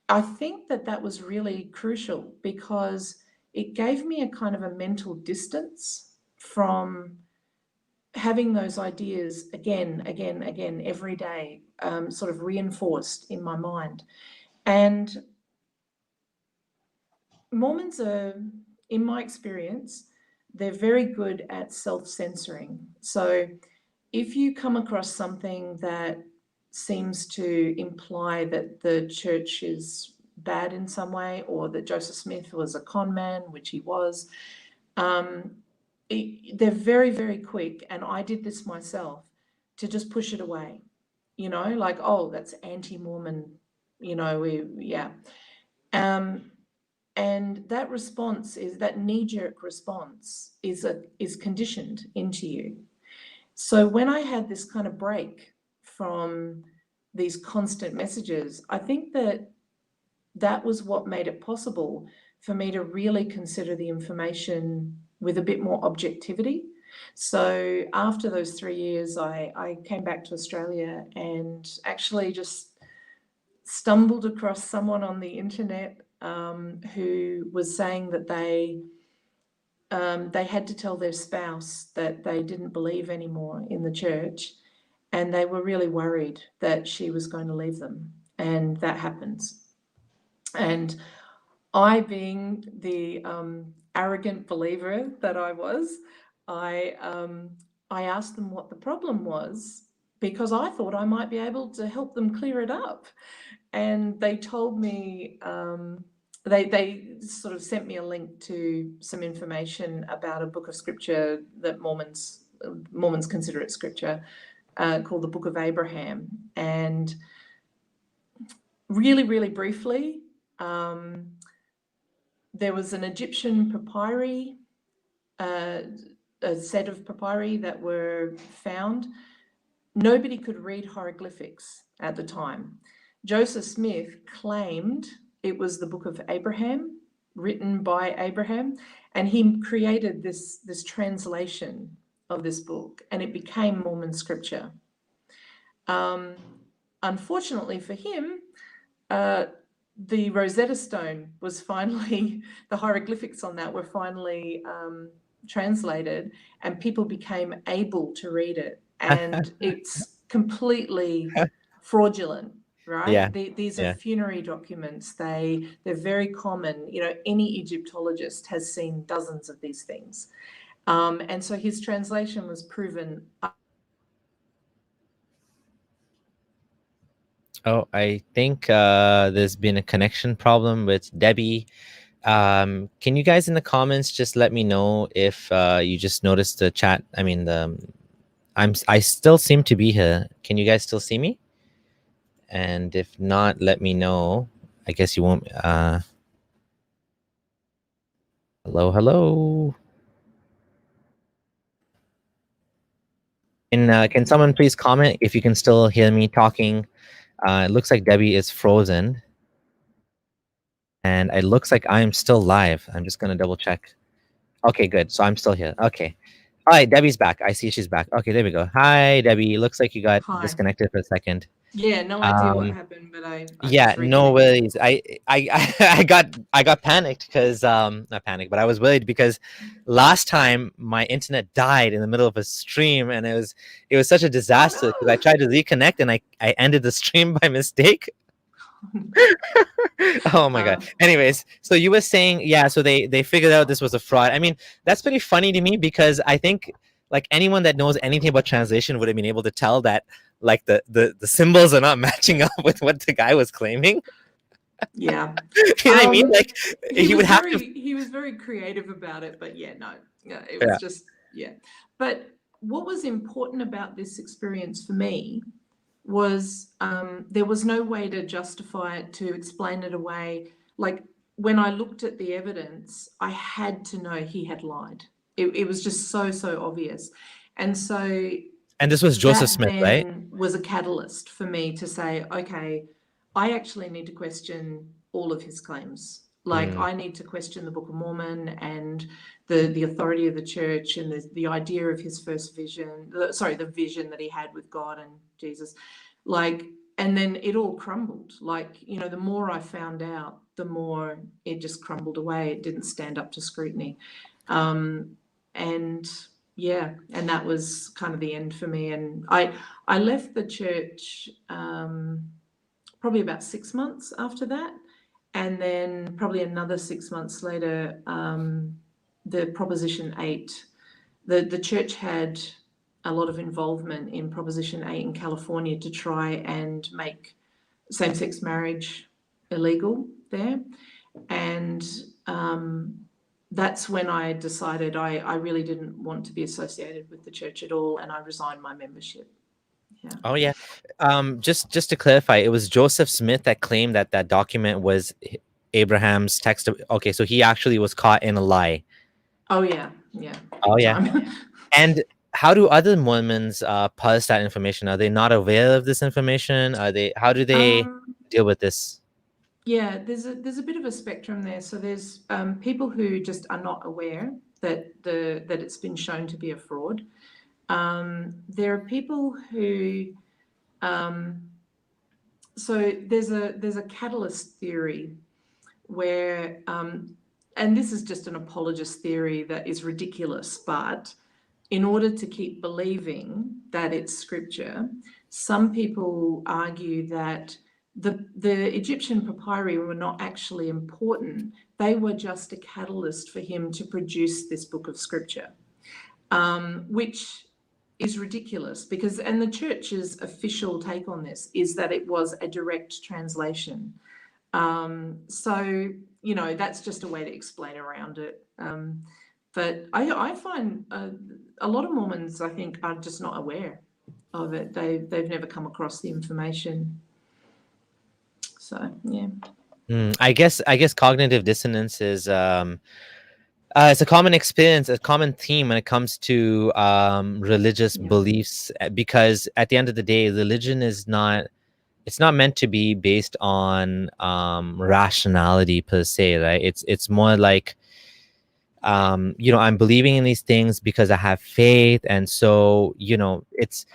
B: I think that that was really crucial because it gave me a kind of a mental distance from having those ideas again, every day, sort of reinforced in my mind. And Mormons are, in my experience, they're very good at self-censoring. So if you come across something that seems to imply that the church is bad in some way, or that Joseph Smith was a con man, which he was, um, they're very, very quick, and I did this myself, to just push it away, like, oh, that's anti-Mormon, yeah. And that response that knee-jerk response is conditioned into you. So when I had this kind of break from these constant messages, I think that was what made it possible for me to really consider the information with a bit more objectivity. So after those 3 years, I came back to Australia and actually just stumbled across someone on the internet who was saying that they had to tell their spouse that they didn't believe anymore in the church, and they were really worried that she was going to leave them, and that happens. And I, being the arrogant believer that I was, I asked them what the problem was, because I thought I might be able to help them clear it up. And they told me, they sort of sent me a link to some information about a book of scripture that Mormons consider it scripture, called the Book of Abraham. And really, really briefly, there was an Egyptian papyri, a set of papyri that were found. Nobody could read hieroglyphics at the time. Joseph Smith claimed it was the Book of Abraham, written by Abraham, and he created this translation of this book, and it became Mormon scripture. Unfortunately for him, the Rosetta Stone was finally, the hieroglyphics on that were finally translated, and people became able to read it. And it's completely fraudulent, right?
A: Yeah.
B: These are
A: Yeah.
B: funerary documents. They're very common. Any Egyptologist has seen dozens of these things. And so his translation was proven.
A: Oh, I think there's been a connection problem with Debbie. Can you guys in the comments just let me know if you just noticed the chat? I mean, I still seem to be here. Can you guys still see me? And if not, let me know. I guess you won't. Hello, hello. Can someone please comment if you can still hear me talking? It looks like Debbie is frozen. And it looks like I'm still live. I'm just going to double check. Okay, good. So I'm still here. Okay. All right, Debbie's back. I see she's back. Okay, there we go. Hi, Debbie. Looks like you got
B: Hi.
A: disconnected for a second.
B: Yeah, no idea what happened, but I
A: Yeah,
B: just
A: no
B: reconnected.
A: worries. I got panicked because not panicked, but I was worried because last time my internet died in the middle of a stream, and it was such a disaster because I
B: Oh,
A: tried to reconnect and I ended the stream by mistake. Oh my god. Anyways, so you were saying, yeah, so they figured out this was a fraud. I mean, that's pretty funny to me because I think like anyone that knows anything about translation would have been able to tell that like the symbols are not matching up with what the guy was claiming.
B: yeah.
A: You know what I mean? Like he would have to.
B: He was very creative about it, but yeah, no, it
A: Yeah.
B: was just, yeah. But what was important about this experience for me was there was no way to justify it, to explain it away. Like when I looked at the evidence, I had to know he had lied. It was just so obvious. And so
A: And this was Joseph
B: that
A: Smith, right?
B: then was a catalyst for me to say, okay, I actually need to question all of his claims. Like I need to question the Book of Mormon and the authority of the church and the idea of his first vision, the vision that he had with God and Jesus. Like, and then it all crumbled. Like, the more I found out, the more it just crumbled away. It didn't stand up to scrutiny. And yeah, and that was kind of the end for me. And I left the church probably about 6 months after that. And then probably another 6 months later, the Proposition 8, the church had a lot of involvement in Proposition 8 in California to try and make same-sex marriage illegal there. And that's when I decided I really didn't want to be associated with the church at all, and I resigned my membership. Yeah.
A: Oh yeah. Just to clarify, it was Joseph Smith that claimed that that document was Abraham's text. Okay, so he actually was caught in a lie.
B: Oh yeah, yeah,
A: Oh
B: big
A: yeah.
B: time.
A: And how do other Mormons parse that information? Are they not aware of this information? Are they? How do they
B: um,
A: deal with this?
B: yeah, there's a bit of a spectrum there. So there's people who just are not aware that it's been shown to be a fraud. There are people who so there's a catalyst theory where and this is just an apologist theory that is ridiculous, but in order to keep believing that it's scripture, some people argue that the Egyptian papyri were not actually important. They were just a catalyst for him to produce this book of scripture, which is ridiculous because, and the church's official take on this is that it was a direct translation. So, you know, that's just a way to explain around it. But I find a lot of Mormons, I think, are just not aware of it. They've never come across the information. So, yeah.
A: I guess cognitive dissonance is it's a common experience, a common theme when it comes to religious
B: Yeah.
A: beliefs, because at the end of the day, religion is not, it's not meant to be based on rationality per se, right? It's more like you know, I'm believing in these things because I have faith, and so, you know, it's,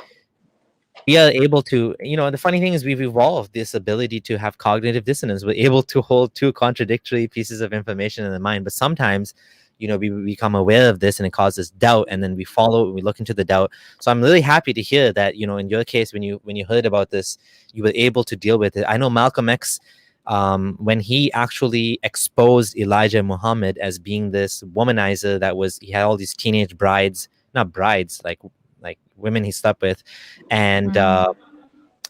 A: we are able to, you know, the funny thing is we've evolved this ability to have cognitive dissonance. We're able to hold two contradictory pieces of information in the mind, but sometimes, you know, we become aware of this and it causes doubt, and then we follow and we look into the doubt. So I'm really happy to hear that, you know, in your case, when you heard about this, you were able to deal with it. I know Malcolm X, when he actually exposed Elijah Muhammad as being this womanizer, that was, he had all these teenage brides, not brides, like women he slept with, and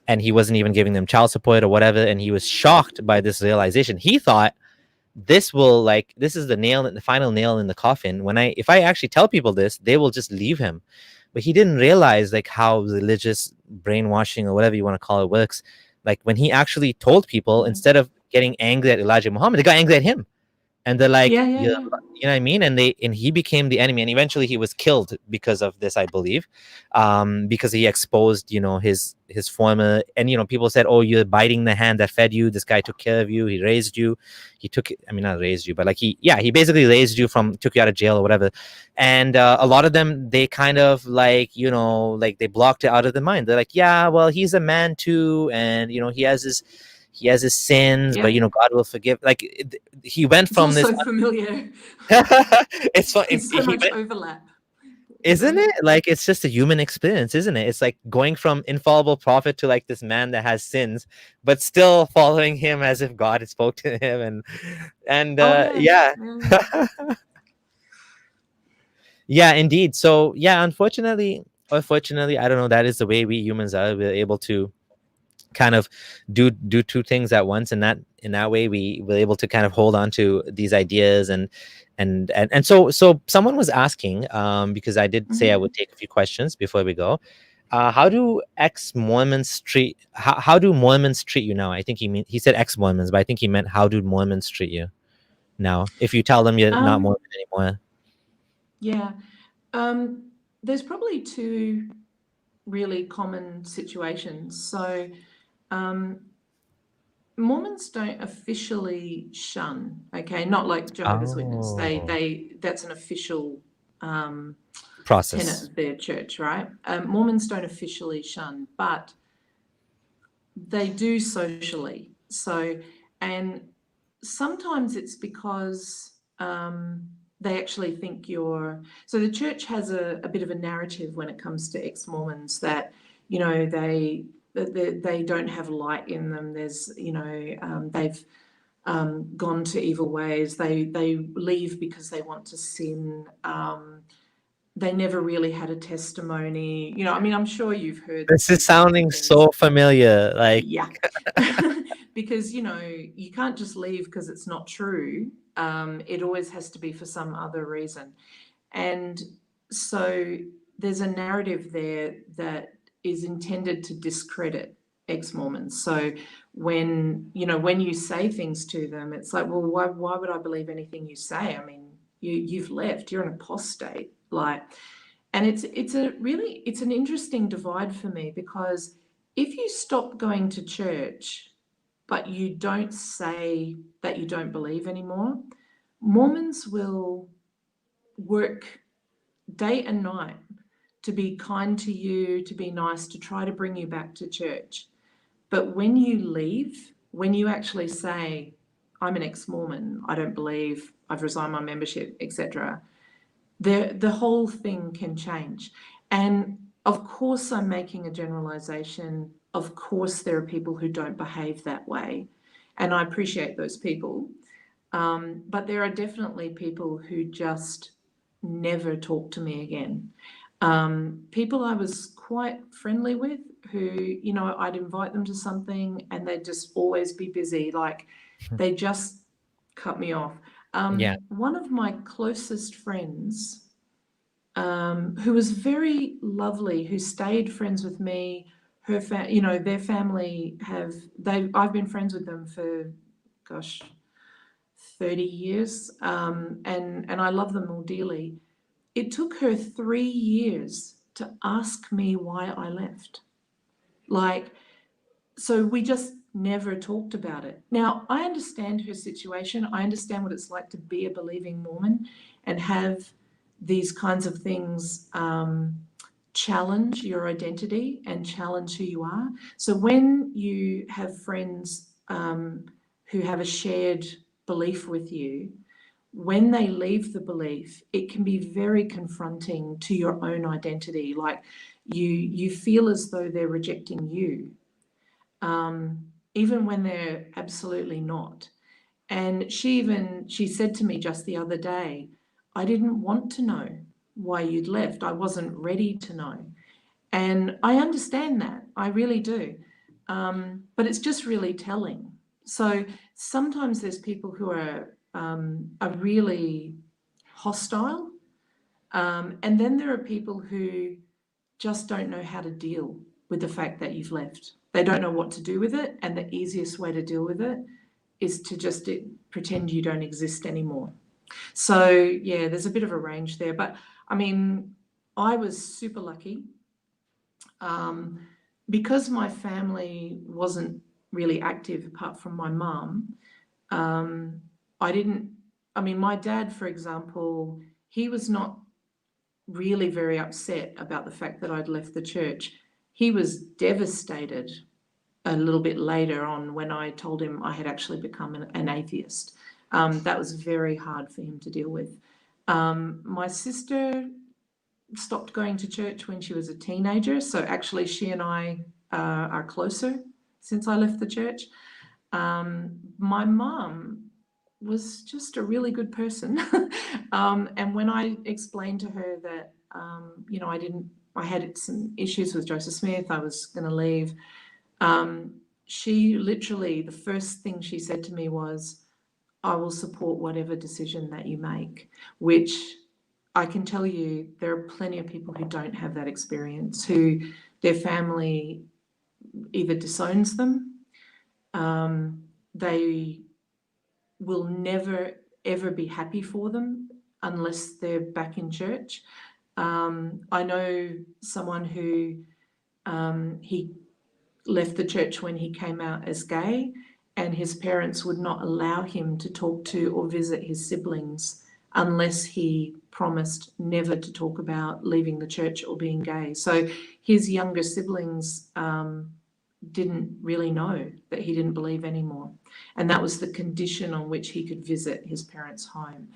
A: and he wasn't even giving them child support or whatever, and he was shocked by this realization. He thought, this will, like, this is the nail, the final nail in the coffin. When I, if I actually tell people this, they will just leave him. But he didn't realize like how religious brainwashing or whatever you want to call it works. Like when he actually told people, instead of getting angry at Elijah Muhammad, they got angry at him, and they're like,
B: Yeah, yeah,
A: yeah,
B: yeah.
A: you know what I mean? And they, and he became the enemy, and eventually he was killed because of this, I believe, because he exposed, you know, his former, and you know, people said, oh, you're biting the hand that fed you. This guy took care of you. He raised you. He took, I mean, not raised you, but like he, yeah, he basically raised you from, took you out of jail or whatever. And a lot of them, they kind of like, you know, like they blocked it out of their mind. They're like, yeah, well, he's a man too, and you know, he has his sins, but
B: Yeah.
A: you know, God will forgive. Like he went
B: It's all
A: from this.
B: so familiar.
A: It's fun.
B: There's so much overlap.
A: Isn't it? Like it's just a human experience, isn't it? It's like going from infallible prophet to like this man that has sins, but still following him as if God had spoke to him, and
B: Oh yeah.
A: yeah.
B: Yeah.
A: Yeah, indeed. So yeah, unfortunately or fortunately, I don't know, that is the way we humans are. We're able to kind of do two things at once, and that, in that way we were able to kind of hold on to these ideas. And so someone was asking, because I did say I would take a few questions before we go. How do ex-Mormons treat, how do Mormons treat you now? I think he said ex-Mormons, but I think he meant how do Mormons treat you now if you tell them you're not
B: Um,
A: Mormon anymore?
B: yeah. There's probably two really common situations. So Mormons don't officially shun, okay? Not like Jehovah's Witness.
A: Oh,
B: They that's an official tenet
A: process.
B: of their church, right? Mormons don't officially shun, but they do socially. So, and sometimes it's because they actually think you're. So the church has a bit of a narrative when it comes to ex-Mormons that, you know, they don't have light in them. There's, you know, they've gone to evil ways. They leave because they want to sin. They never really had a testimony. You know, I mean, I'm sure you've heard
A: This is
B: these kinds of
A: sounding
B: things.
A: so familiar. Like,
B: Yeah. Because, you know, you can't just leave because it's not true. It always has to be for some other reason. And so there's a narrative there that is intended to discredit ex-Mormons. So when you say things to them, it's like, well, why would I believe anything you say? I mean, you've left, you're an apostate. Like, and it's an interesting divide for me, because if you stop going to church, but you don't say that you don't believe anymore, Mormons will work day and night to be kind to you, to be nice, to try to bring you back to church. But when you leave, when you actually say, I'm an ex-Mormon, I don't believe, I've resigned my membership, etc., the whole thing can change. And of course, I'm making a generalization. Of course, there are people who don't behave that way, and I appreciate those people. But there are definitely people who just never talk to me again. People I was quite friendly with, who, I'd invite them to something and they'd just always be busy. Like, they just cut me off.
A: Yeah.
B: One of my closest friends, who was very lovely, who stayed friends with me, their family I've been friends with them for, gosh, 30 years, and I love them all dearly. It took her 3 years to ask me why I left. Like, so we just never talked about it. Now, I understand her situation. I understand what it's like to be a believing Mormon and have these kinds of things challenge your identity and challenge who you are. So when you have friends who have a shared belief with you, when they leave the belief, it can be very confronting to your own identity. Like, you feel as though they're rejecting you, even when they're absolutely not. And she said to me just the other day, I didn't want to know why you'd left. I wasn't ready to know. And I understand that. I really do. But it's just really telling. So sometimes there's people who are really hostile. And then there are people who just don't know how to deal with the fact that you've left. They don't know what to do with it. And the easiest way to deal with it is to just pretend you don't exist anymore. So yeah, there's a bit of a range there. But I mean, I was super lucky. Because my family wasn't really active apart from my mum, my dad, for example, he was not really very upset about the fact that I'd left the church. He was devastated a little bit later on when I told him I had actually become an atheist. That was very hard for him to deal with. My sister stopped going to church when she was a teenager, so actually she and I are closer since I left the church. My mum was just a really good person. And when I explained to her that, I had some issues with Joseph Smith, I was going to leave, she literally, the first thing she said to me was, I will support whatever decision that you make, which I can tell you there are plenty of people who don't have that experience, who their family either disowns them, they will never, ever be happy for them unless they're back in church. I know someone who he left the church when he came out as gay, and his parents would not allow him to talk to or visit his siblings unless he promised never to talk about leaving the church or being gay. So his younger siblings didn't really know that he didn't believe anymore. And that was the condition on which he could visit his parents' home.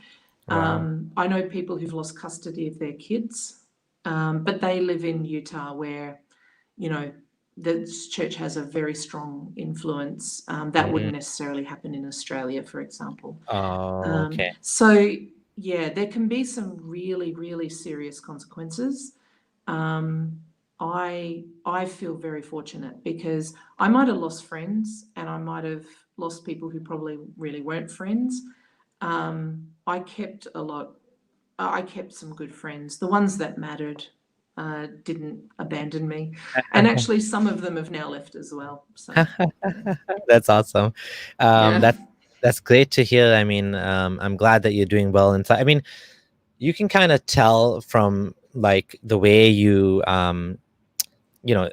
A: Wow.
B: I know people who've lost custody of their kids, but they live in Utah where, the church has a very strong influence. That wouldn't necessarily happen in Australia, for example.
A: Oh, okay.
B: So yeah, there can be some really, really serious consequences. I feel very fortunate because I might have lost friends and I might have lost people who probably really weren't friends. I kept a lot. I kept some good friends. The ones that mattered didn't abandon me, and actually, some of them have now left as well. So
A: That's awesome.
B: yeah,
A: That's great to hear. I mean, I'm glad that you're doing well inside. I mean, you can kind of tell from like the way you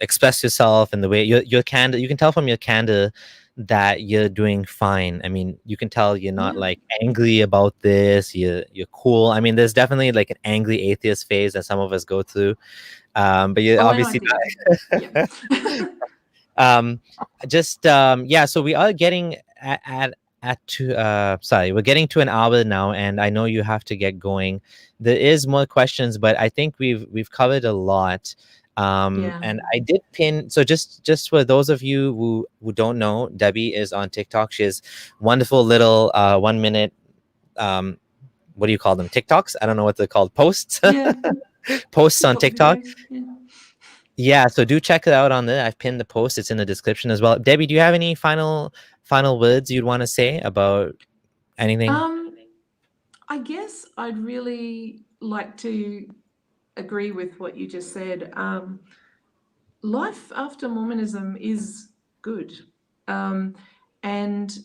A: express yourself and the way you're candid. You can tell from your candor that you're doing fine. I mean, you can tell you're not
B: yeah.
A: like angry about this. You're cool. I mean, there's definitely like an angry atheist phase that some of us go through. But you're
B: Oh, and I
A: obviously
B: did. Yeah.
A: um just yeah, so we are getting at to sorry, we're getting to an hour now, and I know you have to get going. There is more questions, but I think we've covered a lot.
B: Yeah.
A: And I did pin, so just for those of you who don't know, Debbie is on TikTok. She has wonderful little 1 minute, what do you call them, TikToks? I don't know what they're called, posts.
B: Yeah.
A: Posts on
B: TikTok
A: TikTok.
B: videos. Yeah.
A: Yeah, so do check it out on there. I've pinned the post. It's in the description as well. Debbie, do you have any final words you'd want to say about anything?
B: Um, I guess I'd really like to agree with what you just said. Life after Mormonism is good. Um, and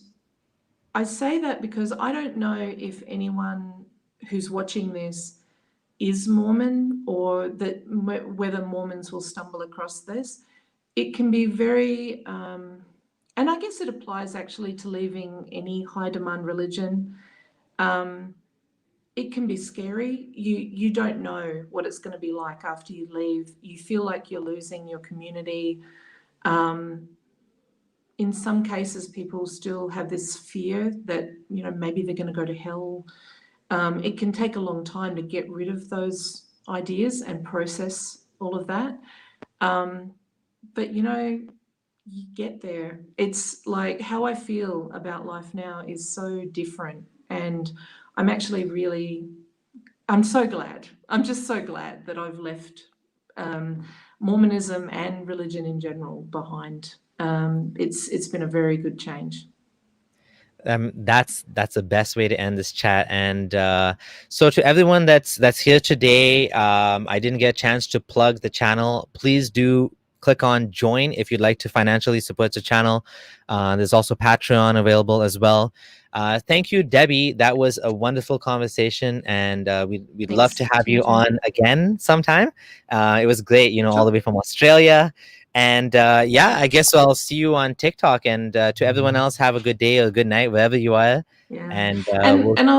B: I say that because I don't know if anyone who's watching this is Mormon, or that whether Mormons will stumble across this. It can be very, and I guess it applies actually to leaving any high demand religion. Um, it can be scary. You don't know what it's going to be like after you leave. You feel like you're losing your community. Um, in some cases, people still have this fear that maybe they're going to go to hell. It can take a long time to get rid of those ideas and process all of that. But you get there. It's like how I feel about life now is so different. And I'm actually really, I'm so glad. I'm just so glad that I've left Mormonism and religion in general behind. It's been a very good change.
A: That's the best way to end this chat. And so to everyone that's here today, I didn't get a chance to plug the channel. Please do click on join if you'd like to financially support the channel. There's also Patreon available as well. Thank you, Debbie. That was a wonderful conversation, and we'd love to
B: Thanks,
A: have you
B: TJ.
A: on again sometime. It was great, all the
B: Sure.
A: way from Australia. And yeah, I guess I'll see you on TikTok. And to everyone else, have a good day or a good night, wherever you are.
B: Yeah.
A: And
B: And
A: we'll,
B: and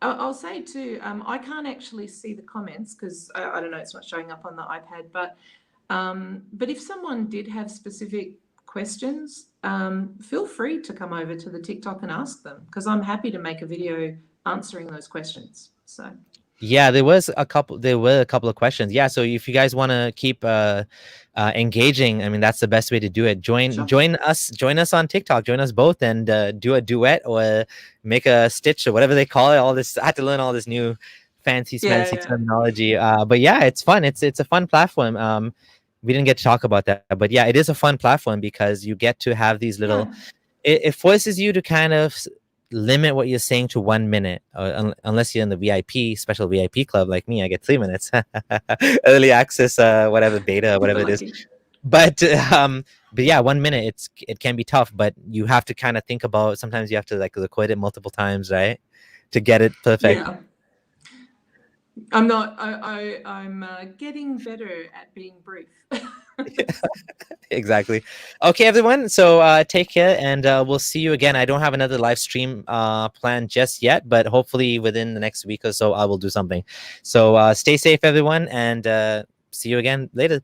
B: I'll say too, I can't actually see the comments because I don't know, it's not showing up on the iPad, but if someone did have specific questions, feel free to come over to the TikTok and ask them, because I'm happy to make a video answering those questions. So
A: yeah, there were a couple of questions. Yeah, so if you guys want to keep engaging, I mean, that's the best way to do it.
B: sure.
A: Join us on TikTok, join us both, and do a duet or make a stitch or whatever they call it. All this, I had to learn all this new fancy
B: Yeah,
A: smancy
B: yeah.
A: terminology. But yeah, it's fun. It's a fun platform. We didn't get to talk about that, but yeah, it is a fun platform because you get to have these little.
B: Yeah.
A: It forces you to kind of limit what you're saying to 1 minute, unless you're in the VIP special VIP club like me. I get 3 minutes, early access, whatever beta,
B: You're
A: whatever it is.
B: lucky.
A: But but yeah, 1 minute, it can be tough, but you have to kind of think about. Sometimes you have to like record it multiple times, right, to get it perfect.
B: Yeah. I'm not, I'm getting better at being brief.
A: Exactly. Okay, everyone. So take care, and we'll see you again. I don't have another live stream planned just yet, but hopefully within the next week or so, I will do something. So stay safe, everyone, and see you again later.